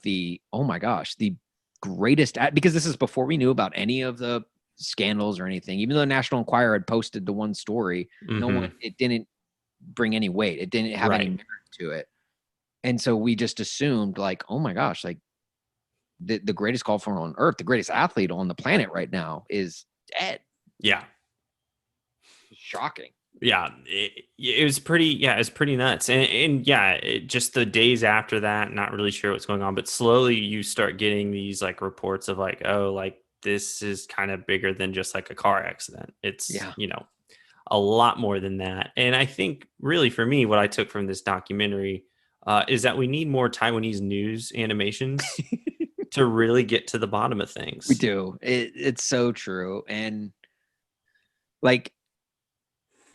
Speaker 2: oh my gosh, the greatest, because this is before we knew about any of the scandals or anything. Even though the National Enquirer had posted the one story,
Speaker 1: Mhm.
Speaker 2: it didn't bring any weight. It didn't have any
Speaker 1: Right.
Speaker 2: merit to it. And so we just assumed like, oh my gosh, like the greatest golfer on earth, the greatest athlete on the planet right now is dead.
Speaker 1: Yeah.
Speaker 2: Shocking.
Speaker 1: Yeah. It was pretty nuts. And yeah, just the days after that, not really sure what's going on, but slowly you start getting these like reports of like, oh, like this is kind of bigger than just like a car accident. It's,
Speaker 2: Yeah.
Speaker 1: a lot more than that. And I think really for me, what I took from this documentary is that we need more Taiwanese news animations to really get to the bottom of
Speaker 2: We
Speaker 1: things.
Speaker 2: do. It's so true. And Like,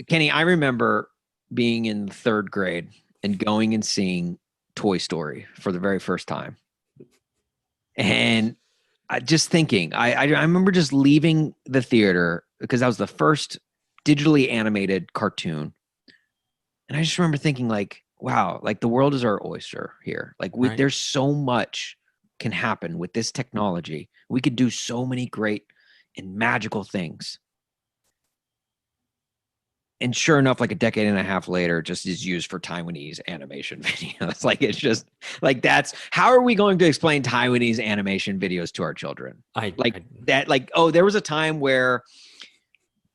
Speaker 2: Kenny, I remember being in third grade and going and seeing Toy Story for the very first time. And just thinking, I remember just leaving the theater because that was the first digitally animated cartoon. And I just remember thinking, like, wow, like the world is our oyster here. Like,
Speaker 1: Right.
Speaker 2: there's so much can happen with this technology. We could do so many great and magical things. And sure enough, like a decade and a half later, just is used for Taiwanese animation videos. Like, it's just like, that's how are we going to explain Taiwanese animation videos to our children? Oh, there was a time where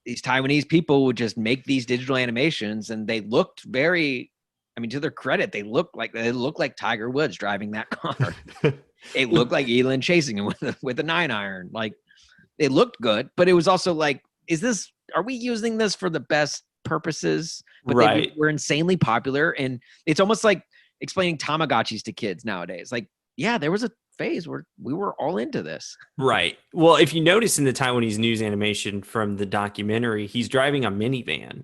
Speaker 2: these Taiwanese people would just make these digital animations, and they looked very, I mean, to their credit, they looked like Tiger Woods driving that car. It looked like Elin chasing him with a 9-iron. Like, it looked good, but it was also like, are we using this for the best purposes? But
Speaker 1: Right.
Speaker 2: they were insanely popular, and it's almost like explaining Tamagotchis to kids nowadays. Like, yeah, there was a phase where we were all into this.
Speaker 1: Right. Well, if you notice in the Taiwanese news animation from the documentary, he's driving a minivan,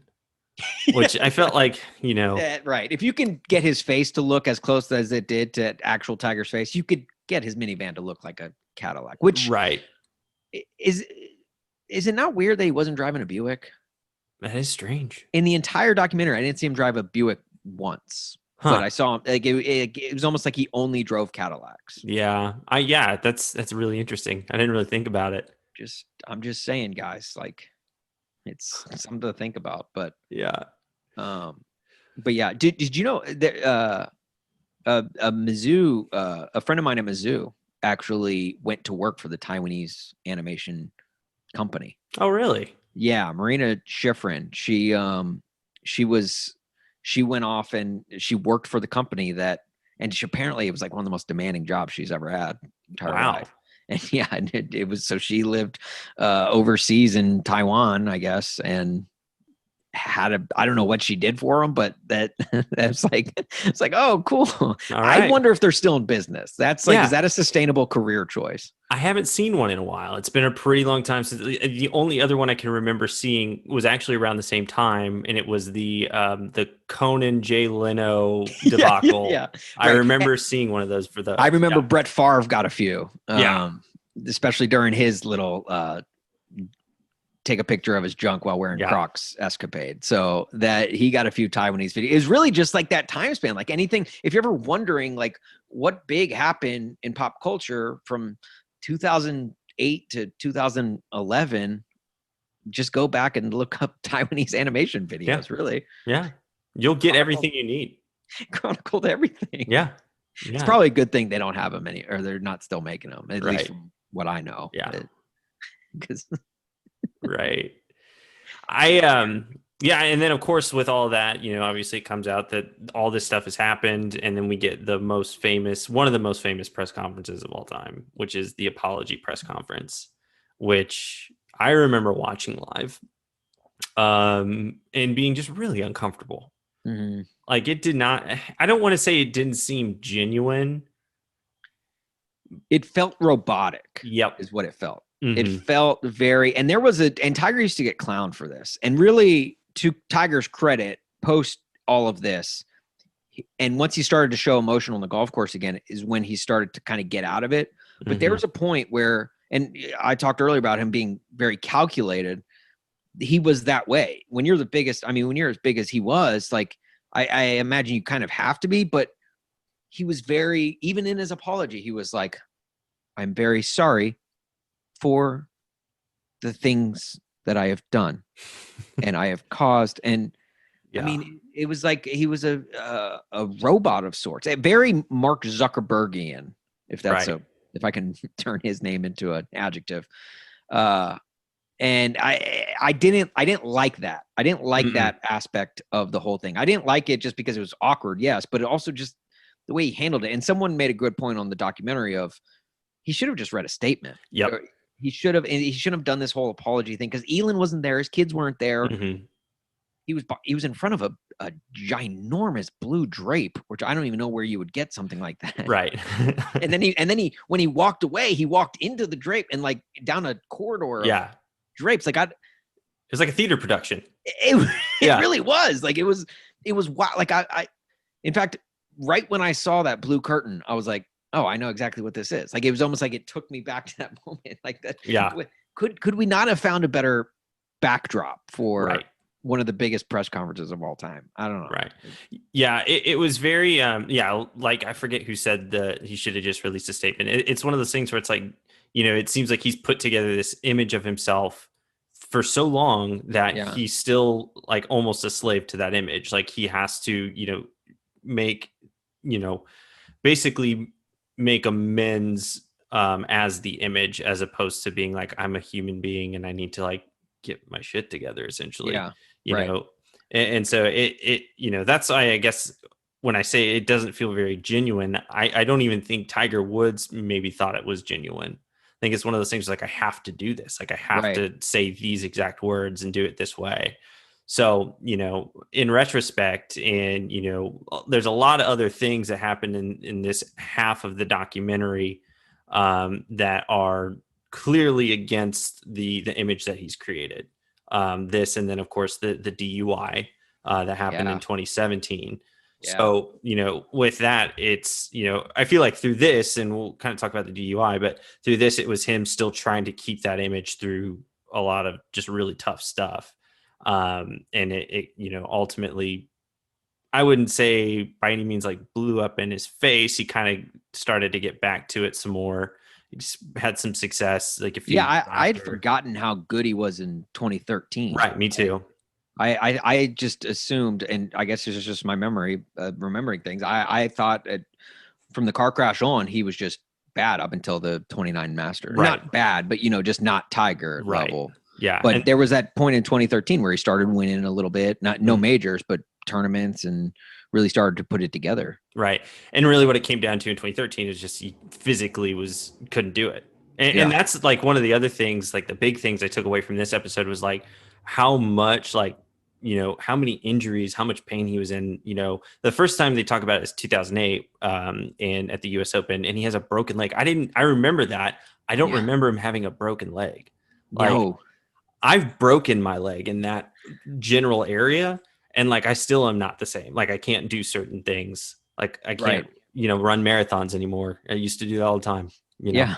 Speaker 1: which I felt like,
Speaker 2: Right. If you can get his face to look as close as it did to actual Tiger's face, you could get his minivan to look like a Cadillac, which
Speaker 1: right.
Speaker 2: is it not weird that he wasn't driving a Buick?
Speaker 1: That is strange.
Speaker 2: In the entire documentary, I didn't see him drive a Buick once.
Speaker 1: Huh.
Speaker 2: But I saw him. Like, it was almost like he only drove Cadillacs.
Speaker 1: Yeah. That's really interesting. I didn't really think about it.
Speaker 2: I'm just saying, guys, like, it's something to think about. But
Speaker 1: yeah.
Speaker 2: But yeah, did you know that Mizzou, a friend of mine at Mizzou actually went to work for the Taiwanese animation company.
Speaker 1: Oh, really?
Speaker 2: Yeah, Marina Schifrin. She went off and she worked for the company apparently it was like one of the most demanding jobs she's ever had entire life. And yeah, it was, so she lived overseas in Taiwan, I guess, and I don't know what she did for them, but that's like, it's like, oh, cool. Right. I wonder if they're still in business. That's like, is that a sustainable career choice?
Speaker 1: I haven't seen one in a while. It's been a pretty long time since the only other one I can remember seeing was actually around the same time. And it was the Conan J. Leno debacle.
Speaker 2: Yeah.
Speaker 1: I remember seeing one of those for the,
Speaker 2: I remember Brett Favre got a few, especially during his little, take a picture of his junk while wearing Crocs escapade. So that he got a few Taiwanese videos. It's really just like that time span. Like, anything, if you're ever wondering like what big happened in pop culture from 2008 to 2011, just go back and look up Taiwanese animation videos. Really.
Speaker 1: Yeah. You'll get everything you need.
Speaker 2: Chronicled everything.
Speaker 1: Yeah.
Speaker 2: It's probably a good thing they don't have them or they're not still making them, at least from what I know.
Speaker 1: Yeah.
Speaker 2: Because
Speaker 1: right. And then of course with all that, obviously it comes out that all this stuff has happened, and then we get one of the most famous press conferences of all time, which is the apology press conference, which I remember watching live and being just really uncomfortable.
Speaker 2: Mm-hmm.
Speaker 1: Like, I don't want to say it didn't seem genuine.
Speaker 2: It felt robotic.
Speaker 1: Yep.
Speaker 2: Is what it felt.
Speaker 1: Mm-hmm.
Speaker 2: It felt very, and and Tiger used to get clowned for this. And really, to Tiger's credit, post all of this, and once he started to show emotion on the golf course again, is when he started to kind of get out of it. But there was a point where, and I talked earlier about him being very calculated. He was that way. When you're the biggest, when you're as big as he was, like, I imagine you kind of have to be, but he was very, even in his apology, he was like, I'm very sorry for the things that I have done and I have caused. And it was like he was a robot of sorts, a very Mark Zuckerbergian, if that's if I can turn his name into an adjective. And I didn't like that. I didn't like that aspect of the whole thing. I didn't like it just because it was awkward, yes, but it also just the way he handled it. And someone made a good point on the documentary of he should have just read a statement.
Speaker 1: Yep.
Speaker 2: He shouldn't have done this whole apology thing, because Elin wasn't there. His kids weren't there.
Speaker 1: Mm-hmm.
Speaker 2: He was in front of a ginormous blue drape, which I don't even know where you would get something like that.
Speaker 1: Right.
Speaker 2: and then he when he walked away, he walked into the drape and like down a corridor.
Speaker 1: Yeah.
Speaker 2: Drapes. Like,
Speaker 1: it was like a theater production.
Speaker 2: It really was. Like, it was wild. Like, in fact, right when I saw that blue curtain, I was like, oh, I know exactly what this is. Like, it was almost like it took me back to that moment. Like that.
Speaker 1: Yeah.
Speaker 2: Could we not have found a better backdrop for
Speaker 1: Right.
Speaker 2: one of the biggest press conferences of all time? I don't know.
Speaker 1: Right. Yeah. It was very, like I forget who said that he should have just released a statement. It's one of those things where it's like, it seems like he's put together this image of himself for so long that he's still like almost a slave to that image. Like he has to, make, basically make amends as the image, as opposed to being like, I'm a human being and I need to like get my shit together, essentially.
Speaker 2: Yeah.
Speaker 1: You know, and so that's why I guess when I say it doesn't feel very genuine, I don't even think Tiger Woods maybe thought it was genuine. I think it's one of those things like, I have to do this. Like I have to say these exact words and do it this way. So, in retrospect, and, there's a lot of other things that happen in this half of the documentary that are clearly against the image that he's created. This, and then of course the DUI that happened in 2017. Yeah. So, with that, it's, I feel like through this, and we'll kind of talk about the DUI, but through this, it was him still trying to keep that image through a lot of just really tough stuff. And it ultimately, I wouldn't say by any means like blew up in his face. He kind of started to get back to it some more. He just had some success. Like
Speaker 2: I'd forgotten how good he was in 2013.
Speaker 1: Right. Me too.
Speaker 2: I just assumed, and I guess it's just my memory, remembering things. I thought from the car crash on, he was just bad up until the 29 Masters. Right. Not bad, but just not Tiger level.
Speaker 1: Yeah.
Speaker 2: But there was that point in 2013 where he started winning a little bit, no majors, but tournaments, and really started to put it together.
Speaker 1: Right. And really what it came down to in 2013 is just he physically couldn't do it. And that's like one of the other things, like the big things I took away from this episode was like how much like, how many injuries, how much pain he was in. The first time they talk about it is 2008 and at the US Open, and he has a broken leg. I remember that. I don't remember him having a broken leg. Like, no. I've broken my leg in that general area, and like I still am not the same. Like I can't do certain things. Like I can't, run marathons anymore. I used to do that all the time.
Speaker 2: Yeah.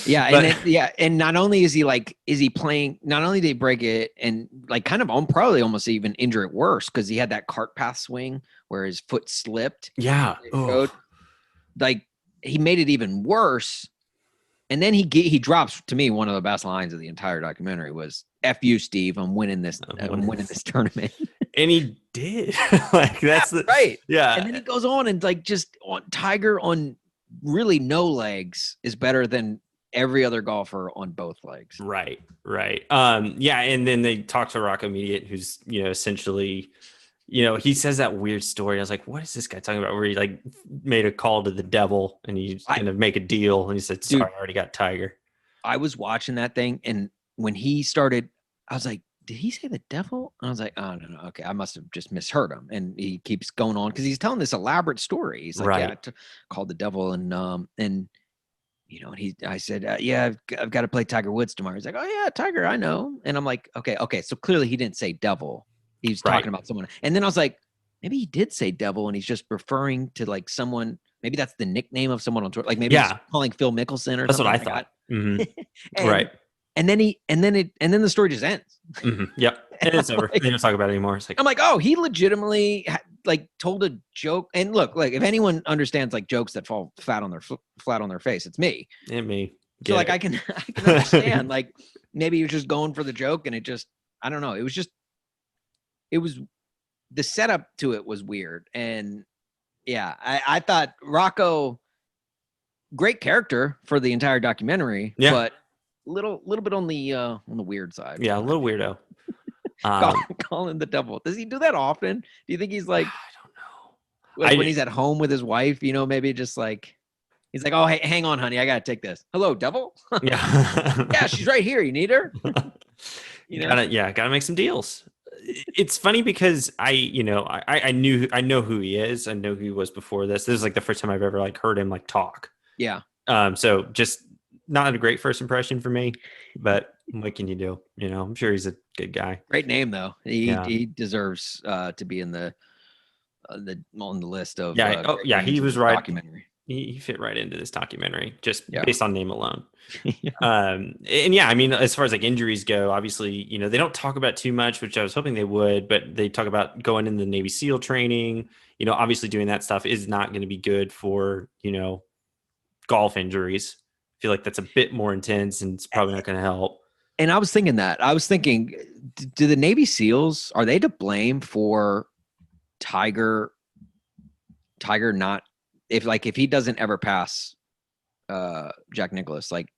Speaker 2: Yeah. And not only is he playing, not only did he break it and like kind of probably almost even injure it worse, because he had that cart path swing where his foot slipped.
Speaker 1: Yeah.
Speaker 2: Like he made it even worse. And then he drops, to me, one of the best lines of the entire documentary was, "F you, Steve, I'm winning this tournament."
Speaker 1: And he did. Like that's
Speaker 2: right.
Speaker 1: Yeah.
Speaker 2: And then he goes on and like just on Tiger on really no legs is better than every other golfer on both legs.
Speaker 1: Right. Yeah. And then they talk to Rocco Mediate, who's, essentially, he says that weird story. I was like, what is this guy talking about? Where he like made a call to the devil and he's going to make a deal. And he said, sorry, I already got Tiger.
Speaker 2: I was watching that thing. And when he started, I was like, did he say the devil? And I was like, oh, no. Okay. I must've just misheard him. And he keeps going on because he's telling this elaborate story. He's like, called the devil. And I said, I've got to play Tiger Woods tomorrow. He's like, oh yeah, Tiger, I know. And I'm like, okay. So clearly he didn't say devil. He was talking about someone. And then I was like, maybe he did say devil and he's just referring to like someone. Maybe that's the nickname of someone on tour. Like maybe he's calling Phil Mickelson or
Speaker 1: that's
Speaker 2: something.
Speaker 1: That's what I thought. Mm-hmm. Right.
Speaker 2: And then the story just ends.
Speaker 1: Mm-hmm. Yep. And it's over. They don't talk about it anymore. It's like,
Speaker 2: I'm like, oh, he legitimately like told a joke. And look, like if anyone understands like jokes that fall flat on their face, it's me.
Speaker 1: And me.
Speaker 2: So like I can understand like maybe he was just going for the joke and it just, I don't know. It was the setup to it was weird. And yeah, I thought Rocco, great character for the entire documentary, but little bit on the weird side.
Speaker 1: Yeah, a little weirdo.
Speaker 2: Call him the devil. Does he do that often? Do you think he's like,
Speaker 1: I don't know.
Speaker 2: When he's at home with his wife, maybe just like, he's like, oh, hey, hang on, honey, I got to take this. Hello, devil?
Speaker 1: Yeah.
Speaker 2: Yeah, she's right here. You need her?
Speaker 1: Gotta make some deals. It's funny because I know who he is. I know who he was before this. This is like the first time I've ever like heard him like talk.
Speaker 2: Yeah.
Speaker 1: So just not a great first impression for me, but what can you do? I'm sure he's a Good guy.
Speaker 2: Great name though.
Speaker 1: Yeah.
Speaker 2: He deserves to be in the on the list of
Speaker 1: Yeah. Oh,
Speaker 2: great
Speaker 1: yeah.
Speaker 2: names
Speaker 1: He
Speaker 2: in
Speaker 1: was
Speaker 2: this
Speaker 1: right.
Speaker 2: documentary.
Speaker 1: He fit right into this documentary just
Speaker 2: Yeah.
Speaker 1: based on name alone. And yeah, I mean, as far as like injuries go, obviously, you know, they don't talk about too much, which I was hoping they would, but they talk about going in the Navy SEAL training. You know, obviously doing that stuff is not going to be good for, you know, golf injuries. I feel like that's a bit more intense and it's probably not going to help.
Speaker 2: And I was thinking that. I was thinking, do the Navy SEALs, are they to blame for Tiger not, if he doesn't ever pass Jack Nicklaus, like,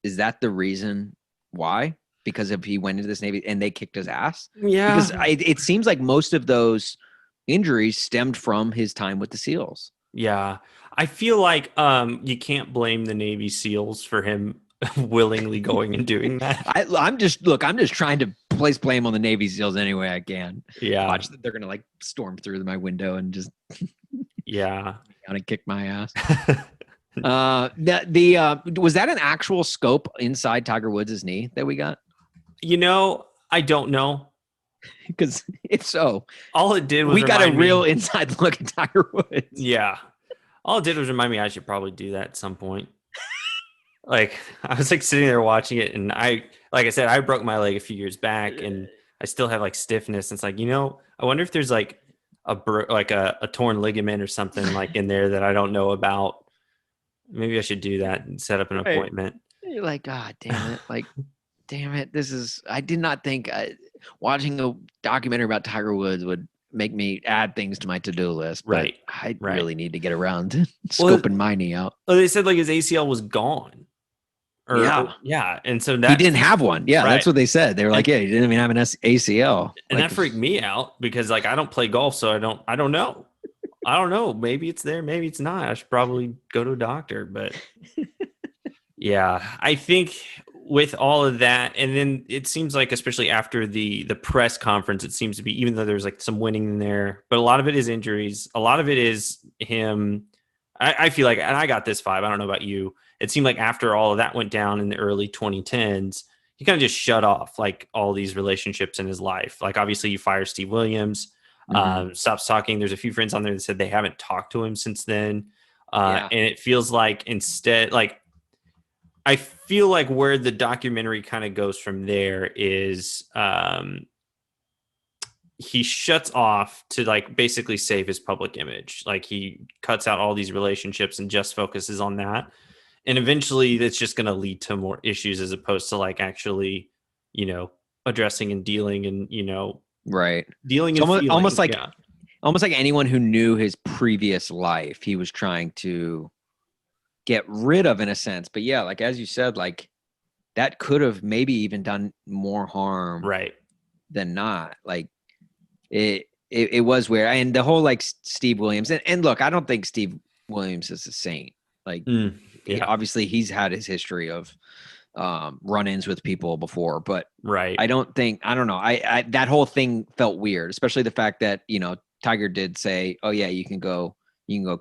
Speaker 2: is that the reason why? Because if he went into this Navy and they kicked his ass?
Speaker 1: Yeah.
Speaker 2: Because it seems like most of those injuries stemmed from his time with the SEALs.
Speaker 1: Yeah. I feel like you can't blame the Navy SEALs for him willingly going and doing that.
Speaker 2: I'm just trying to place blame on the Navy SEALs any way I can.
Speaker 1: Yeah.
Speaker 2: Watch that they're gonna like storm through my window and just
Speaker 1: Yeah.
Speaker 2: gonna kick my ass. Was that an actual scope inside Tiger Woods' knee that we got?
Speaker 1: You know, I don't know.
Speaker 2: Because if so,
Speaker 1: All it did was
Speaker 2: we got a
Speaker 1: remind
Speaker 2: real
Speaker 1: me,
Speaker 2: inside look at Tiger Woods.
Speaker 1: yeah. All it did was remind me I should probably do that at some point. Like I was like sitting there watching it, and like I said, I broke my leg a few years back, and I still have like stiffness. It's like, you know, I wonder if there's like a torn ligament or something like in there that I don't know about. Maybe I should do that and set up an appointment.
Speaker 2: You're like, God damn it! Like, damn it! I did not think watching a documentary about Tiger Woods would make me add things to my to-do list. But
Speaker 1: Right.
Speaker 2: I really need to get around to
Speaker 1: Well,
Speaker 2: scoping my knee out.
Speaker 1: Oh, they said like his ACL was gone. Yeah. And so
Speaker 2: he didn't have one. Yeah,
Speaker 1: right.
Speaker 2: That's what they said. They were like, yeah, he didn't even have an ACL.
Speaker 1: And
Speaker 2: like,
Speaker 1: that freaked me out because like I don't play golf, so I don't know. I don't know. Maybe it's there, maybe it's not. I should probably go to a doctor. But yeah, I think with all of that, and then it seems like, especially after the press conference, it seems to be, even though there's like some winning in there, but a lot of it is injuries. A lot of it is him. I feel like, and I got this vibe, I don't know about you, it seemed like after all of that went down in the early 2010s, he kind of just shut off like all these relationships in his life. Like obviously you fire Steve Williams, stops talking. There's a few friends on there that said they haven't talked to him since then. And it feels like instead, like, I feel like where the documentary kind of goes from there is he shuts off to like basically save his public image. Like he cuts out all these relationships and just focuses on that. And eventually that's just going to lead to more issues as opposed to like actually, you know, addressing and dealing and, you know,
Speaker 2: right.
Speaker 1: Dealing and feeling.
Speaker 2: Almost like anyone who knew his previous life, he was trying to get rid of in a sense. But yeah, like as you said, like that could have maybe even done more harm than not. Like it was weird. And the whole like Steve Williams and look, I don't think Steve Williams is a saint. Like obviously he's had his history of run-ins with people before, but I don't know. I that whole thing felt weird, especially the fact that, you know, Tiger did say, oh yeah, you can go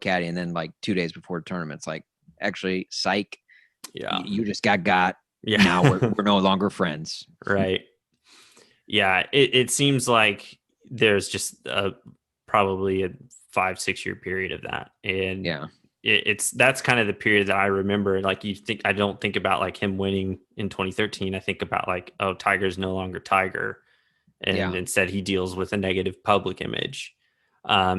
Speaker 2: caddy. And then like 2 days before the tournament, it's like, actually, psych. Yeah. You just got. Yeah. Now we're no longer friends.
Speaker 1: Right. Yeah. It seems like there's just probably a 5-6 year period of that. And
Speaker 2: yeah,
Speaker 1: that's kind of the period that I remember. Like I don't think about like him winning in 2013. I think about like, oh, Tiger's no longer Tiger. And instead he deals with a negative public image.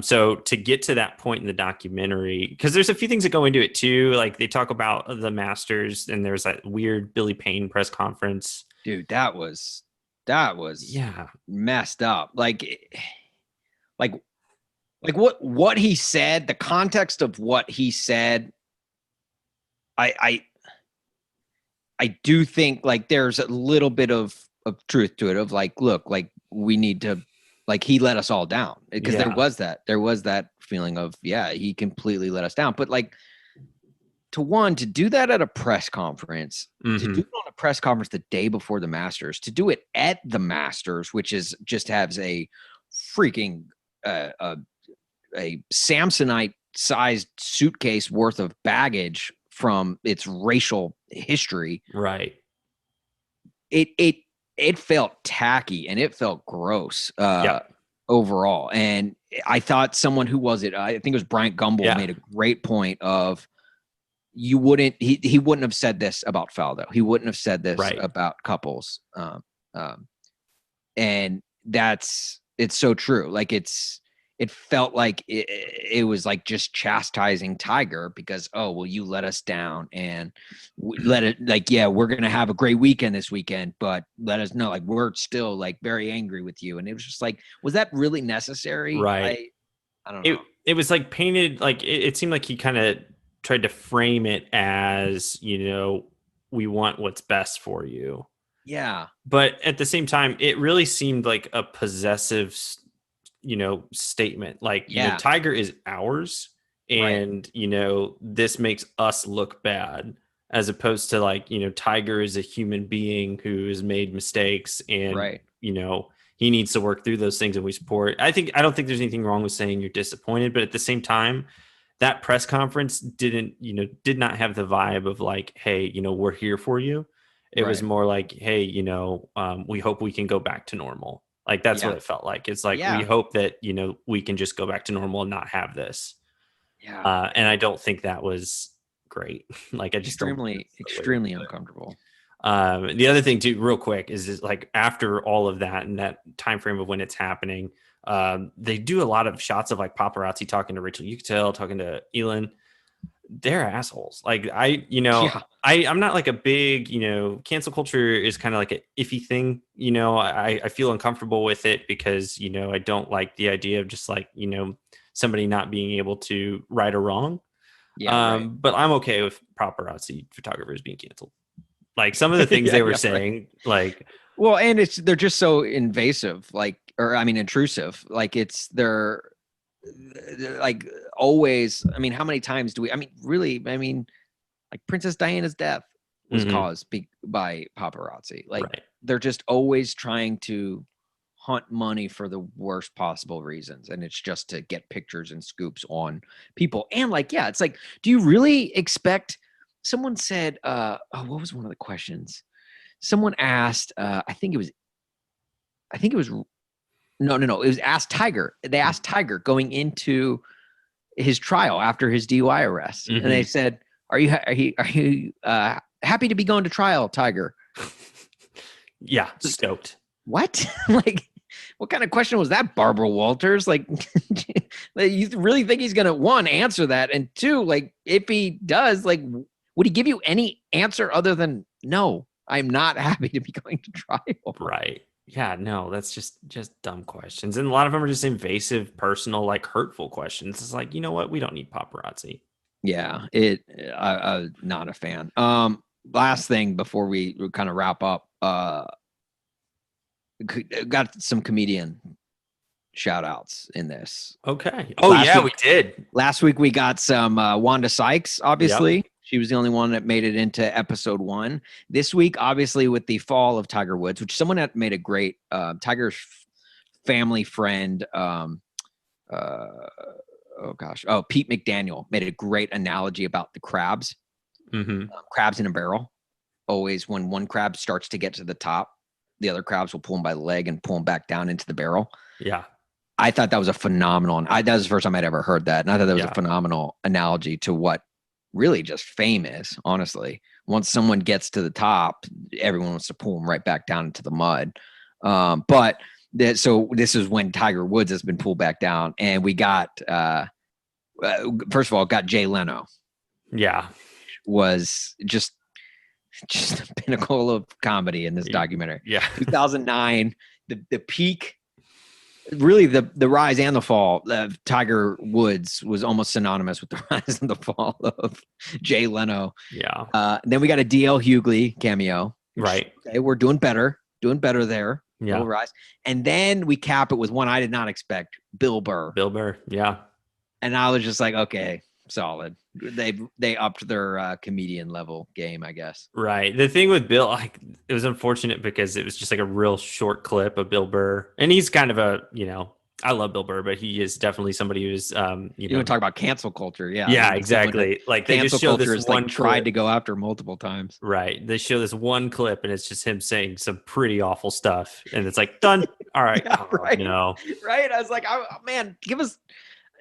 Speaker 1: So to get to that point in the documentary, because there's a few things that go into it too. Like they talk about the Masters and there's that weird Billy Payne press conference.
Speaker 2: Dude, that was messed up. Like what he said, the context of what he said, I do think like there's a little bit of truth to it, of like, look, like we need to, like he let us all down, because there was that feeling of, he completely let us down. But like to do that at a press conference, to do it on a press conference the day before the Masters, to do it at the Masters, which is just has a freaking a Samsonite sized suitcase worth of baggage from its racial history.
Speaker 1: Right.
Speaker 2: It it felt tacky and it felt gross
Speaker 1: Yeah.
Speaker 2: overall. And I thought someone, who was it? I think it was Bryant Gumbel, made a great point of, he wouldn't have said this about Faldo. He wouldn't have said this about couples. And it's so true. Like it felt like it was like just chastising Tiger because, oh, well, you let us down, and let it, like, yeah, we're going to have a great weekend this weekend, but let us know, like, we're still like very angry with you. And it was just like, was that really necessary?
Speaker 1: Right.
Speaker 2: I don't know.
Speaker 1: It was like painted, like it seemed like he kind of tried to frame it as, we want what's best for you.
Speaker 2: Yeah.
Speaker 1: But at the same time, it really seemed like a possessive, statement. Like, Tiger is ours, and, this makes us look bad, as opposed to like, Tiger is a human being who has made mistakes, and, he needs to work through those things, and we support. I don't think there's anything wrong with saying you're disappointed, but at the same time, that press conference did not have the vibe of like, hey, we're here for you. It was more like, hey, we hope we can go back to normal. Like, that's what it felt like. It's like, we hope that, we can just go back to normal and not have this.
Speaker 2: Yeah.
Speaker 1: And I don't think that was great. Like, I just
Speaker 2: extremely uncomfortable.
Speaker 1: The other thing too, real quick, is like, after all of that and that time frame of when it's happening, they do a lot of shots of like paparazzi talking to Rachel Yucatel, talking to Elin. They're assholes. Like, I'm not like a big, cancel culture is kind of like an iffy thing. I feel uncomfortable with it because, I don't like the idea of just like, somebody not being able to right or wrong. But I'm okay with paparazzi photographers being canceled. Like, some of the things they were saying, like,
Speaker 2: well, and they're just so invasive, like, or I mean, intrusive. Like, they're like always. I mean, how many times do we? I mean, really? I mean, like, Princess Diana's death was caused by paparazzi. Like, they're just always trying to hunt money for the worst possible reasons, and it's just to get pictures and scoops on people. And like, yeah, it's like, do you really expect? Someone said, what was one of the questions? Someone asked, I think it was no, it was asked Tiger. They asked Tiger going into his trial after his DUI arrest, and they said, "Are you happy to be going to trial, Tiger?"
Speaker 1: Yeah, stoked.
Speaker 2: What? Like, what kind of question was that, Barbara Walters? Like, you really think he's gonna, one, answer that, and two, like, if he does, like, would he give you any answer other than, no, I'm not happy to be going to trial?
Speaker 1: Right. Yeah, no, that's just dumb questions. And a lot of them are just invasive, personal, like, hurtful questions. It's like, you know what? We don't need paparazzi.
Speaker 2: Yeah, I'm not a fan. Last thing before we kind of wrap up, got some comedian shout outs in this.
Speaker 1: Okay. Oh, we did.
Speaker 2: Last week we got some Wanda Sykes, obviously. Yep. She was the only one that made it into episode 1. This week, obviously, with the fall of Tiger Woods, which someone had made a great Tiger's family friend. Pete McDaniel made a great analogy about the crabs. Crabs in a barrel. Always, when one crab starts to get to the top, the other crabs will pull him by the leg and pull him back down into the barrel.
Speaker 1: Yeah.
Speaker 2: I thought that was a phenomenal. That was the first time I'd ever heard that. And I thought that was a phenomenal analogy to what really just fame is, honestly. Once someone gets to the top, everyone wants to pull them right back down into the mud. So this is when Tiger Woods has been pulled back down, and we got first of all, got Jay Leno.
Speaker 1: Yeah,
Speaker 2: was just the pinnacle of comedy in this documentary.
Speaker 1: Yeah,
Speaker 2: 2009, the peak. Really, the rise and the fall of Tiger Woods was almost synonymous with the rise and the fall of Jay Leno.
Speaker 1: Yeah.
Speaker 2: Then we got a DL Hughley cameo.
Speaker 1: Right.
Speaker 2: Okay, we're doing better there.
Speaker 1: Yeah.
Speaker 2: Little rise. And then we cap it with one I did not expect, Bill Burr.
Speaker 1: Yeah.
Speaker 2: And I was just like, okay, solid. They upped their comedian level game, I guess.
Speaker 1: Right. The thing with Bill, like, it was unfortunate because it was just like a real short clip of Bill Burr, and he's kind of a, I love Bill Burr, but he is definitely somebody who's,
Speaker 2: You want to talk about cancel culture? Yeah, I
Speaker 1: yeah,
Speaker 2: mean, that's someone that
Speaker 1: exactly. Like they just
Speaker 2: cancel
Speaker 1: show
Speaker 2: culture
Speaker 1: this
Speaker 2: is like
Speaker 1: one
Speaker 2: tried
Speaker 1: clip.
Speaker 2: to go after multiple times.
Speaker 1: Right. They show this one clip and it's just him saying some pretty awful stuff. And it's like, done. All right.
Speaker 2: Yeah,
Speaker 1: Oh,
Speaker 2: right,
Speaker 1: no.
Speaker 2: right. I was like, man, give us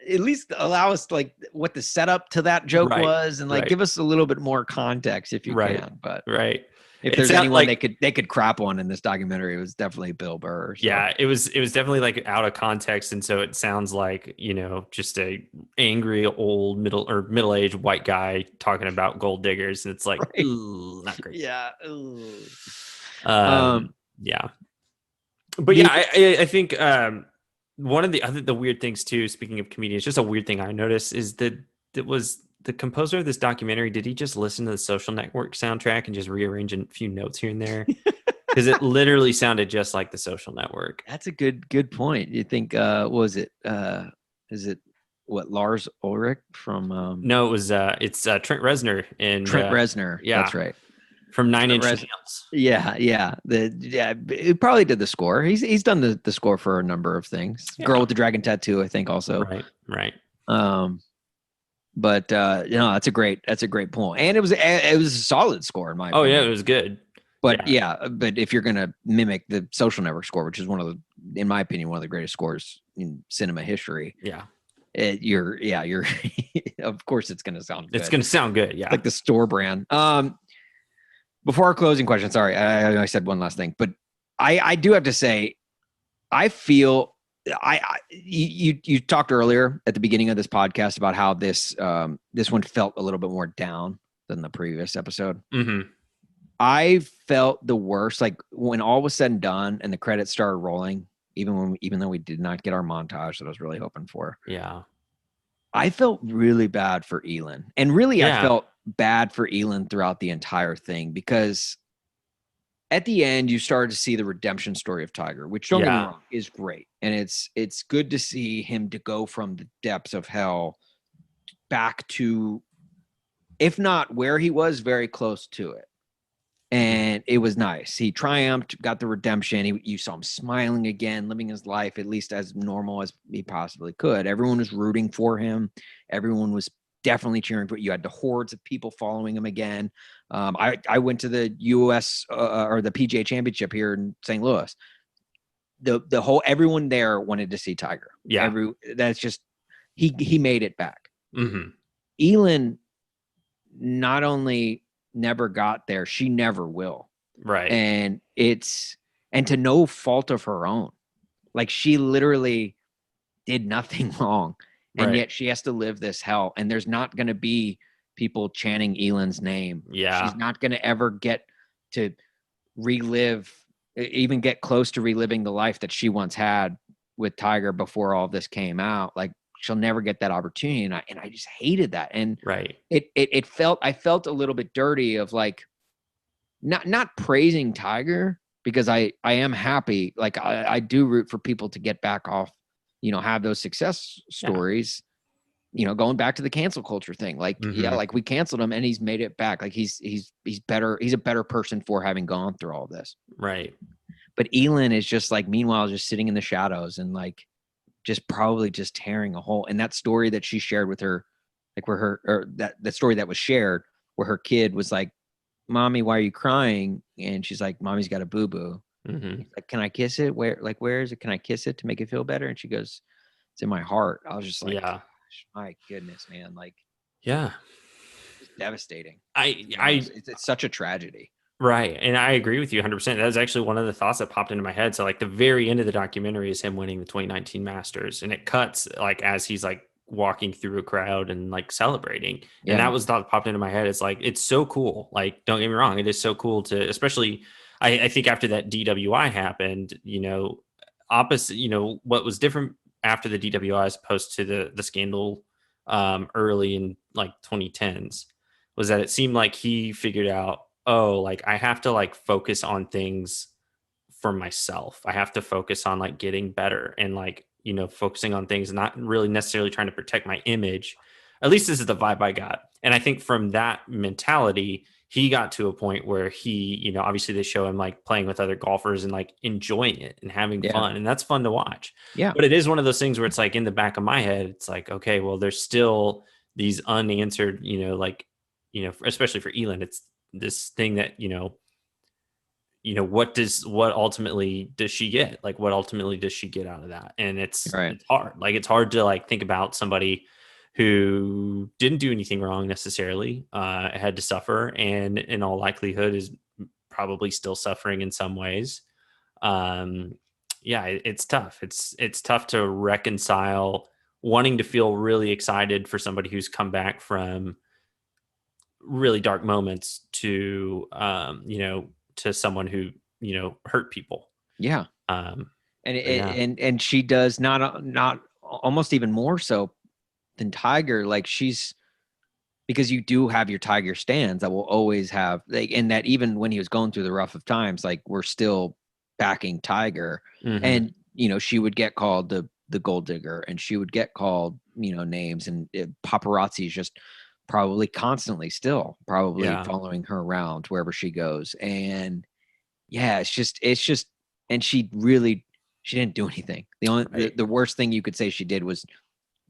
Speaker 2: at least allow us like what the setup to that joke
Speaker 1: Right.
Speaker 2: was, and like
Speaker 1: Right.
Speaker 2: give us a little bit more context if you
Speaker 1: Right.
Speaker 2: can. But
Speaker 1: Right.
Speaker 2: if
Speaker 1: It's
Speaker 2: there's
Speaker 1: not
Speaker 2: anyone
Speaker 1: like,
Speaker 2: they could crap on in this documentary, it was definitely Bill Burr. So
Speaker 1: yeah, it was definitely like out of context. And so it sounds like, just a angry old middle-aged white guy talking about gold diggers. And it's like,
Speaker 2: right,
Speaker 1: ooh, not great.
Speaker 2: yeah. Ooh.
Speaker 1: Um, yeah. But yeah,
Speaker 2: The
Speaker 1: I think one of the weird things too, speaking of comedians, just a weird thing I noticed is that it was the composer of this documentary. Did he just listen to the Social Network soundtrack and just rearrange a few notes here and there? Because it literally sounded just like the Social Network.
Speaker 2: That's a good point. You think what was it? Is it what Lars Ulrich from
Speaker 1: No, it's Trent Reznor and
Speaker 2: Trent Reznor?
Speaker 1: yeah,
Speaker 2: That's right.
Speaker 1: from Nine
Speaker 2: Trent
Speaker 1: Inch
Speaker 2: Reznor.
Speaker 1: Nails.
Speaker 2: Yeah. He probably did the score. He's done the score for a number of things.
Speaker 1: Yeah.
Speaker 2: Girl with the Dragon Tattoo, I think also.
Speaker 1: Right.
Speaker 2: But that's a great point. And it was a solid score in my opinion.
Speaker 1: Oh yeah, it was good.
Speaker 2: But but if you're gonna mimic the Social Network score, which is in my opinion, one of the greatest scores in cinema history.
Speaker 1: Yeah.
Speaker 2: You're of course it's gonna sound good.
Speaker 1: It's gonna sound good, yeah.
Speaker 2: Like the store brand. Before our closing question, sorry, I said one last thing, but I do have to say, I feel you talked earlier at the beginning of this podcast about how this one felt a little bit more down than the previous episode.
Speaker 1: Mm-hmm.
Speaker 2: I felt the worst, like when all was said and done and the credits started rolling, even though we did not get our montage that I was really hoping for.
Speaker 1: Yeah.
Speaker 2: I felt really bad for Elin. And really,
Speaker 1: Yeah.
Speaker 2: I felt bad for Elin throughout the entire thing, because at the end, you started to see the redemption story of Tiger, which, don't get me wrong, is great. And it's good to see him to go from the depths of hell back to, if not where he was, very close to it. And it was nice. He triumphed, got the redemption. You saw him smiling again, living his life at least as normal as he possibly could. Everyone was rooting for him. Everyone was definitely cheering for. You had the hordes of people following him again. I went to the U.S. Or the PGA Championship here in St. Louis. The whole everyone there wanted to see Tiger.
Speaker 1: Yeah,
Speaker 2: that's just he made it back.
Speaker 1: Mm-hmm.
Speaker 2: Elin not only never got there, she never will.
Speaker 1: Right.
Speaker 2: And to no fault of her own. Like, she literally did nothing wrong. And yet she has to live this hell. And there's not going to be people chanting Elin's name.
Speaker 1: Yeah.
Speaker 2: She's not going to ever get to even get close to reliving the life that she once had with Tiger before all this came out. Like, she'll never get that opportunity. And I just hated that. And I felt a little bit dirty of like, not praising Tiger, because I am happy. Like, I do root for people to get back off, have those success stories, going back to the cancel culture thing. Like, like we canceled him and he's made it back. Like, he's better. He's a better person for having gone through all this.
Speaker 1: Right.
Speaker 2: But Elin is just like, meanwhile, just sitting in the shadows and like, just probably just tearing a hole. And that story that she shared with her, like that story that was shared where her kid was like, "Mommy, why are you crying?" And she's like, "Mommy's got a boo-boo."
Speaker 1: Mm-hmm.
Speaker 2: Like, "Can I kiss it? Where is it? Can I kiss it to make it feel better?" And she goes, "It's in my heart." I was just like, "Gosh, my goodness, man." Like,
Speaker 1: yeah,
Speaker 2: it's devastating. It's such a tragedy.
Speaker 1: Right. And I agree with you 100%. That was actually one of the thoughts that popped into my head. So like the very end of the documentary is him winning the 2019 Masters, and it cuts like as he's like walking through a crowd and like celebrating. Yeah. And that was the thought that popped into my head. It's like, it's so cool. Like, don't get me wrong. It is so cool to, especially I think after that DWI happened, opposite, what was different after the DWI as opposed to the scandal early in like 2010s was that it seemed like he figured out, oh, like I have to like focus on things for myself. I have to focus on like getting better and like, focusing on things, not really necessarily trying to protect my image. At least this is the vibe I got. And I think from that mentality, he got to a point where he, you know, obviously they show him like playing with other golfers and like enjoying it and having fun. And that's fun to watch.
Speaker 2: Yeah.
Speaker 1: But it is one of those things where it's like in the back of my head, it's like, okay, well, there's still these unanswered, you know, like, you know, especially for Elin, it's this thing that, what ultimately does she get? Like, what ultimately does she get out of that? And it's hard. Like, it's hard to like think about somebody who didn't do anything wrong necessarily, had to suffer, and in all likelihood is probably still suffering in some ways. It's tough. It's tough to reconcile wanting to feel really excited for somebody who's come back from really dark moments to, to someone who, hurt people.
Speaker 2: Yeah.
Speaker 1: Um,
Speaker 2: and she does not almost even more so than Tiger. Like because you do have your Tiger stands that will always have, like, and that even when he was going through the rough of times, like, we're still backing Tiger.
Speaker 1: Mm-hmm.
Speaker 2: And, she would get called the gold digger, and she would get called, names, and paparazzi is just probably constantly still following her around wherever she goes. And yeah, it's just, and she didn't do anything. The worst thing you could say she did was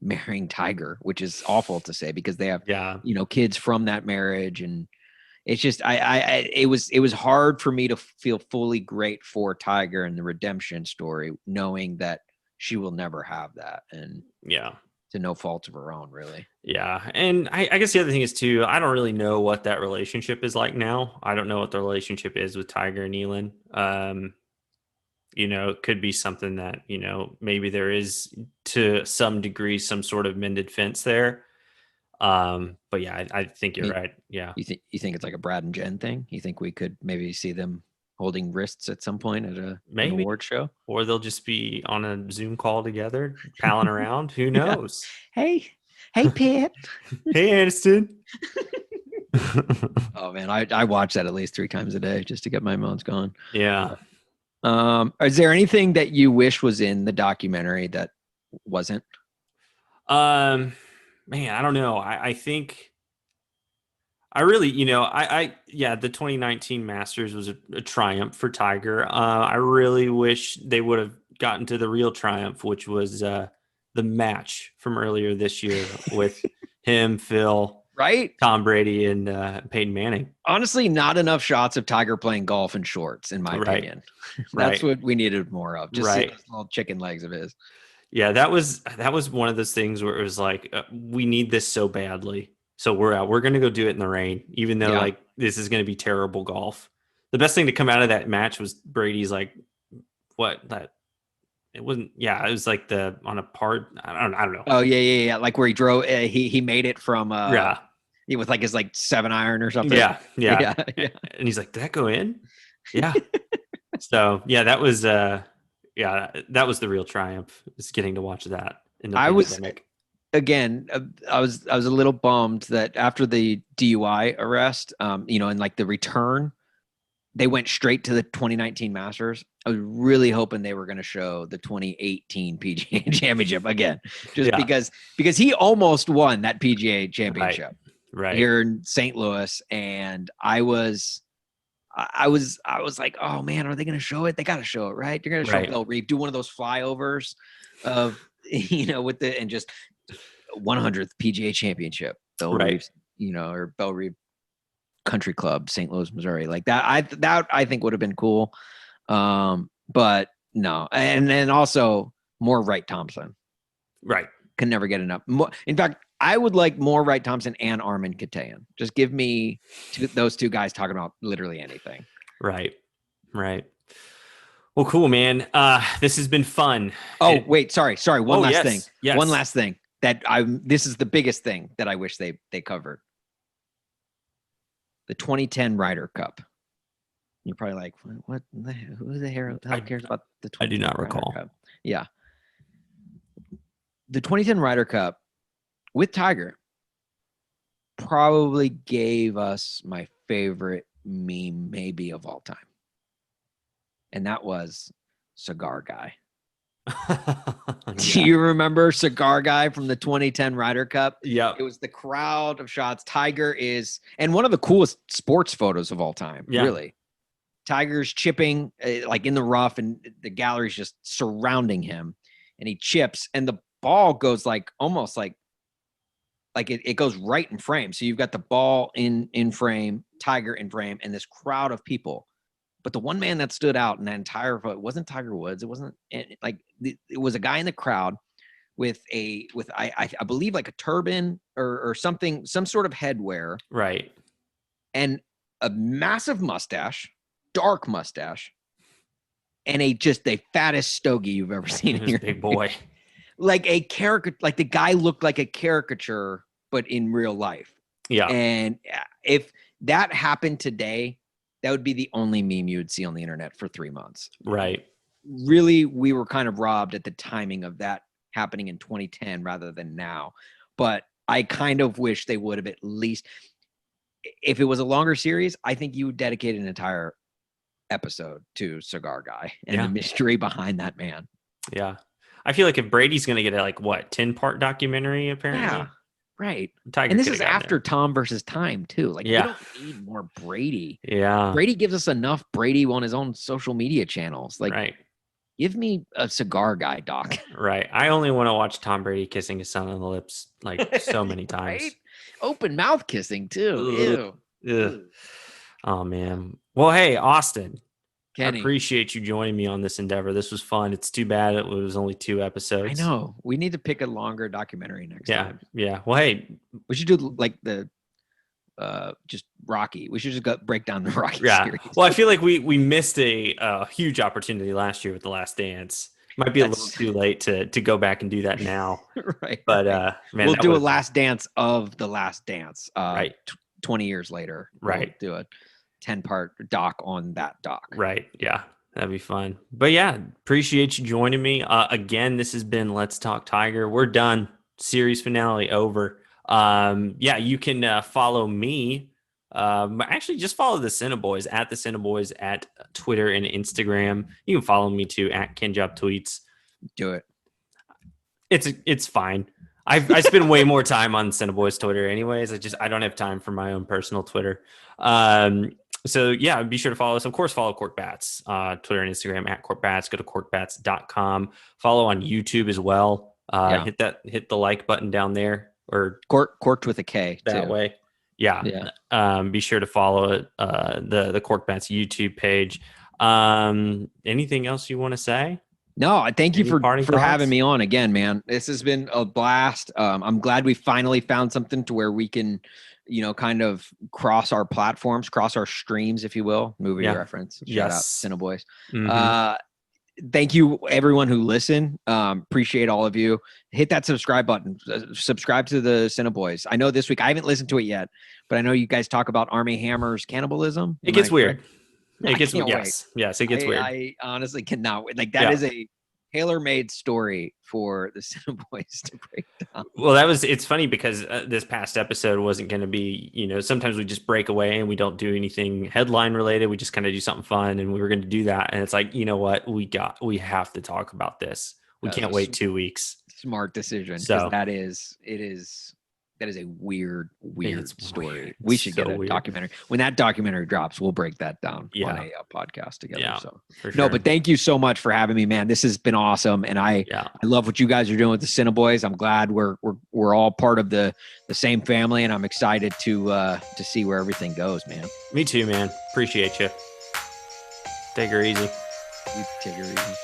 Speaker 2: marrying Tiger, which is awful to say because they have, kids from that marriage. And it's just, it was hard for me to feel fully great for Tiger and the redemption story, knowing that she will never have that. And to no fault of her own, really.
Speaker 1: Yeah. And I guess the other thing is too, I don't really know what that relationship is like now. I don't know what the relationship is with Tiger and Elin. It could be something that, maybe there is to some degree, some sort of mended fence there. But yeah, I think you're right. Yeah.
Speaker 2: You think it's like a Brad and Jen thing? You think we could maybe see them holding wrists at some point at an award show?
Speaker 1: Or they'll just be on a Zoom call together, palling around. Who knows?
Speaker 2: Hey, Pitt.
Speaker 1: Hey, Aniston.
Speaker 2: Oh man, I watch that at least 3 times a day just to get my emotions going.
Speaker 1: Yeah.
Speaker 2: Is there anything that you wish was in the documentary that wasn't?
Speaker 1: Man, I don't know. I think I really, the 2019 Masters was a triumph for Tiger. I really wish they would have gotten to the real triumph, which was the match from earlier this year with him, Phil,
Speaker 2: right,
Speaker 1: Tom Brady, and Peyton Manning.
Speaker 2: Honestly, not enough shots of Tiger playing golf in shorts, in my opinion. That's what we needed more of. Just see those little chicken legs of his.
Speaker 1: Yeah, that was one of those things where it was like, we need this so badly. So we're out. We're going to go do it in the rain, even though like this is going to be terrible golf. The best thing to come out of that match was Brady's like, it wasn't. Yeah, it was like on a part. I don't know.
Speaker 2: Oh yeah. Like where he drove. He made it from. With like his 7-iron or something.
Speaker 1: Yeah. And he's like, did that go in? Yeah. So yeah, that was that was the real triumph. Is getting to watch that in the pandemic.
Speaker 2: Again, I was a little bummed that after the DUI arrest, and like the return, they went straight to the 2019 Masters. I was really hoping they were going to show the 2018 PGA Championship again, just because he almost won that PGA Championship here in St. Louis, and I was like, oh man, are they going to show it? They got to show it, right? They're going to show Bell Reeve do one of those flyovers of with the and just 100th PGA Championship, Bell Reeve, or Bell Reeve Country Club, St. Louis, Missouri, like that. I think would have been cool, but no. And then also more Wright Thompson, can never get enough. More, in fact, I would like more Wright Thompson and Armin Katayan. Just give me those 2 guys talking about literally anything.
Speaker 1: Right. Well, cool, man. This has been fun.
Speaker 2: Oh, wait, sorry. One last thing.
Speaker 1: Yes.
Speaker 2: One last thing that this is the biggest thing that I wish they covered. The 2010 Ryder Cup. You're probably like, what? Who the hell cares about the 2010
Speaker 1: I do not
Speaker 2: Ryder
Speaker 1: recall.
Speaker 2: Cup? Yeah. The 2010 Ryder Cup with Tiger probably gave us my favorite meme maybe of all time. And that was Cigar Guy. Do you remember Cigar Guy from the 2010 Ryder Cup?
Speaker 1: Yep.
Speaker 2: It was the crowd of shots. Tiger is, and one of the coolest sports photos of all time,
Speaker 1: Yeah.
Speaker 2: really. Tiger's chipping like in the rough, and the gallery's just surrounding him, and he chips, and the ball goes like almost like it goes right in frame. So you've got the ball in frame, Tiger in frame, and this crowd of people. But the one man that stood out in that entire photo wasn't Tiger Woods. It wasn't like it was a guy in the crowd with I believe like a turban or something, some sort of headwear,
Speaker 1: Right.
Speaker 2: and a massive mustache, dark mustache, and the fattest stogie you've ever seen in your
Speaker 1: big boy.
Speaker 2: Like a caricature, like the guy looked like a caricature, but in real life.
Speaker 1: Yeah.
Speaker 2: And if that happened today, that would be the only meme you would see on the internet for 3 months.
Speaker 1: Right.
Speaker 2: Really, we were kind of robbed at the timing of that happening in 2010 rather than now. But I kind of wish they would have at least, if it was a longer series, I think you would dedicate an entire episode to Cigar Guy and the mystery behind that man.
Speaker 1: Yeah. I feel like if Brady's going to get a 10-part documentary, apparently.
Speaker 2: Yeah. Right.
Speaker 1: Tiger
Speaker 2: and this is after Tom versus Time too. Like,
Speaker 1: yeah.
Speaker 2: we don't need more Brady.
Speaker 1: Yeah.
Speaker 2: Brady gives us enough Brady on his own social media channels. Like,
Speaker 1: right.
Speaker 2: Give me a Cigar Guy doc.
Speaker 1: Right. I only want to watch Tom Brady kissing his son on the lips like so many times.
Speaker 2: Right? Open mouth kissing too.
Speaker 1: Ew. Ew. Oh man. Well, hey, Austin.
Speaker 2: Kenny.
Speaker 1: I appreciate you joining me on this endeavor. This was fun. It's too bad it was only 2 episodes.
Speaker 2: I know. We need to pick a longer documentary next time.
Speaker 1: Yeah. Well, hey.
Speaker 2: We should do like the just Rocky. We should just break down the Rocky series.
Speaker 1: Well, I feel like we missed a huge opportunity last year with The Last Dance. Might be a little too late to go back and do that now.
Speaker 2: Right.
Speaker 1: But man,
Speaker 2: we'll do a Last Dance of The Last Dance.
Speaker 1: Right.
Speaker 2: 20 years later.
Speaker 1: Right.
Speaker 2: We'll do a 10-part doc on that doc.
Speaker 1: Right. Yeah. That'd be fun. But yeah, appreciate you joining me. Again, this has been Let's Talk Tiger. We're done. Series finale over. You can follow me. Actually, just follow the Cineboys at the Cineboys at Twitter and Instagram. You can follow me too at KenJob Tweets. Do it. It's fine. I spend way more time on Cineboys Twitter anyways. I don't have time for my own personal Twitter. So yeah, be sure to follow us. Of course, follow Cork Bats, Twitter and Instagram at Cork Bats. Go to corkbats.com. Follow on YouTube as well. Hit the like button down there, or corked with a K that way. Yeah. Be sure to follow the Cork Bats YouTube page. Anything else you want to say? No, thank you for having me on again, man. This has been a blast. I'm glad we finally found something to where we can, kind of cross our platforms, cross our streams, if you will. Movie reference. Shout out Cineboys. Mm-hmm. Thank you, everyone who listened. Appreciate all of you. Hit that subscribe button. Subscribe to the Cineboys. I know this week I haven't listened to it yet, but I know you guys talk about Army Hammer's cannibalism. It gets weird. It gets yes, it gets weird. I honestly cannot wait. Like that is a tailor-made story for the Cineboys to break down. Well, it's funny because this past episode wasn't going to be, sometimes we just break away and we don't do anything headline related. We just kind of do something fun, and we were going to do that. And it's like, you know what? We have to talk about this. We can't wait 2 weeks. Smart decision. So that is a weird story. Weird. We should get a documentary. When that documentary drops, we'll break that down on a podcast together. Yeah, so for sure. No, but thank you so much for having me, man. This has been awesome, and I love what you guys are doing with the Cineboys. I'm glad we're all part of the same family, and I'm excited to see where everything goes, man. Me too, man. Appreciate you. Take her easy. You take her easy.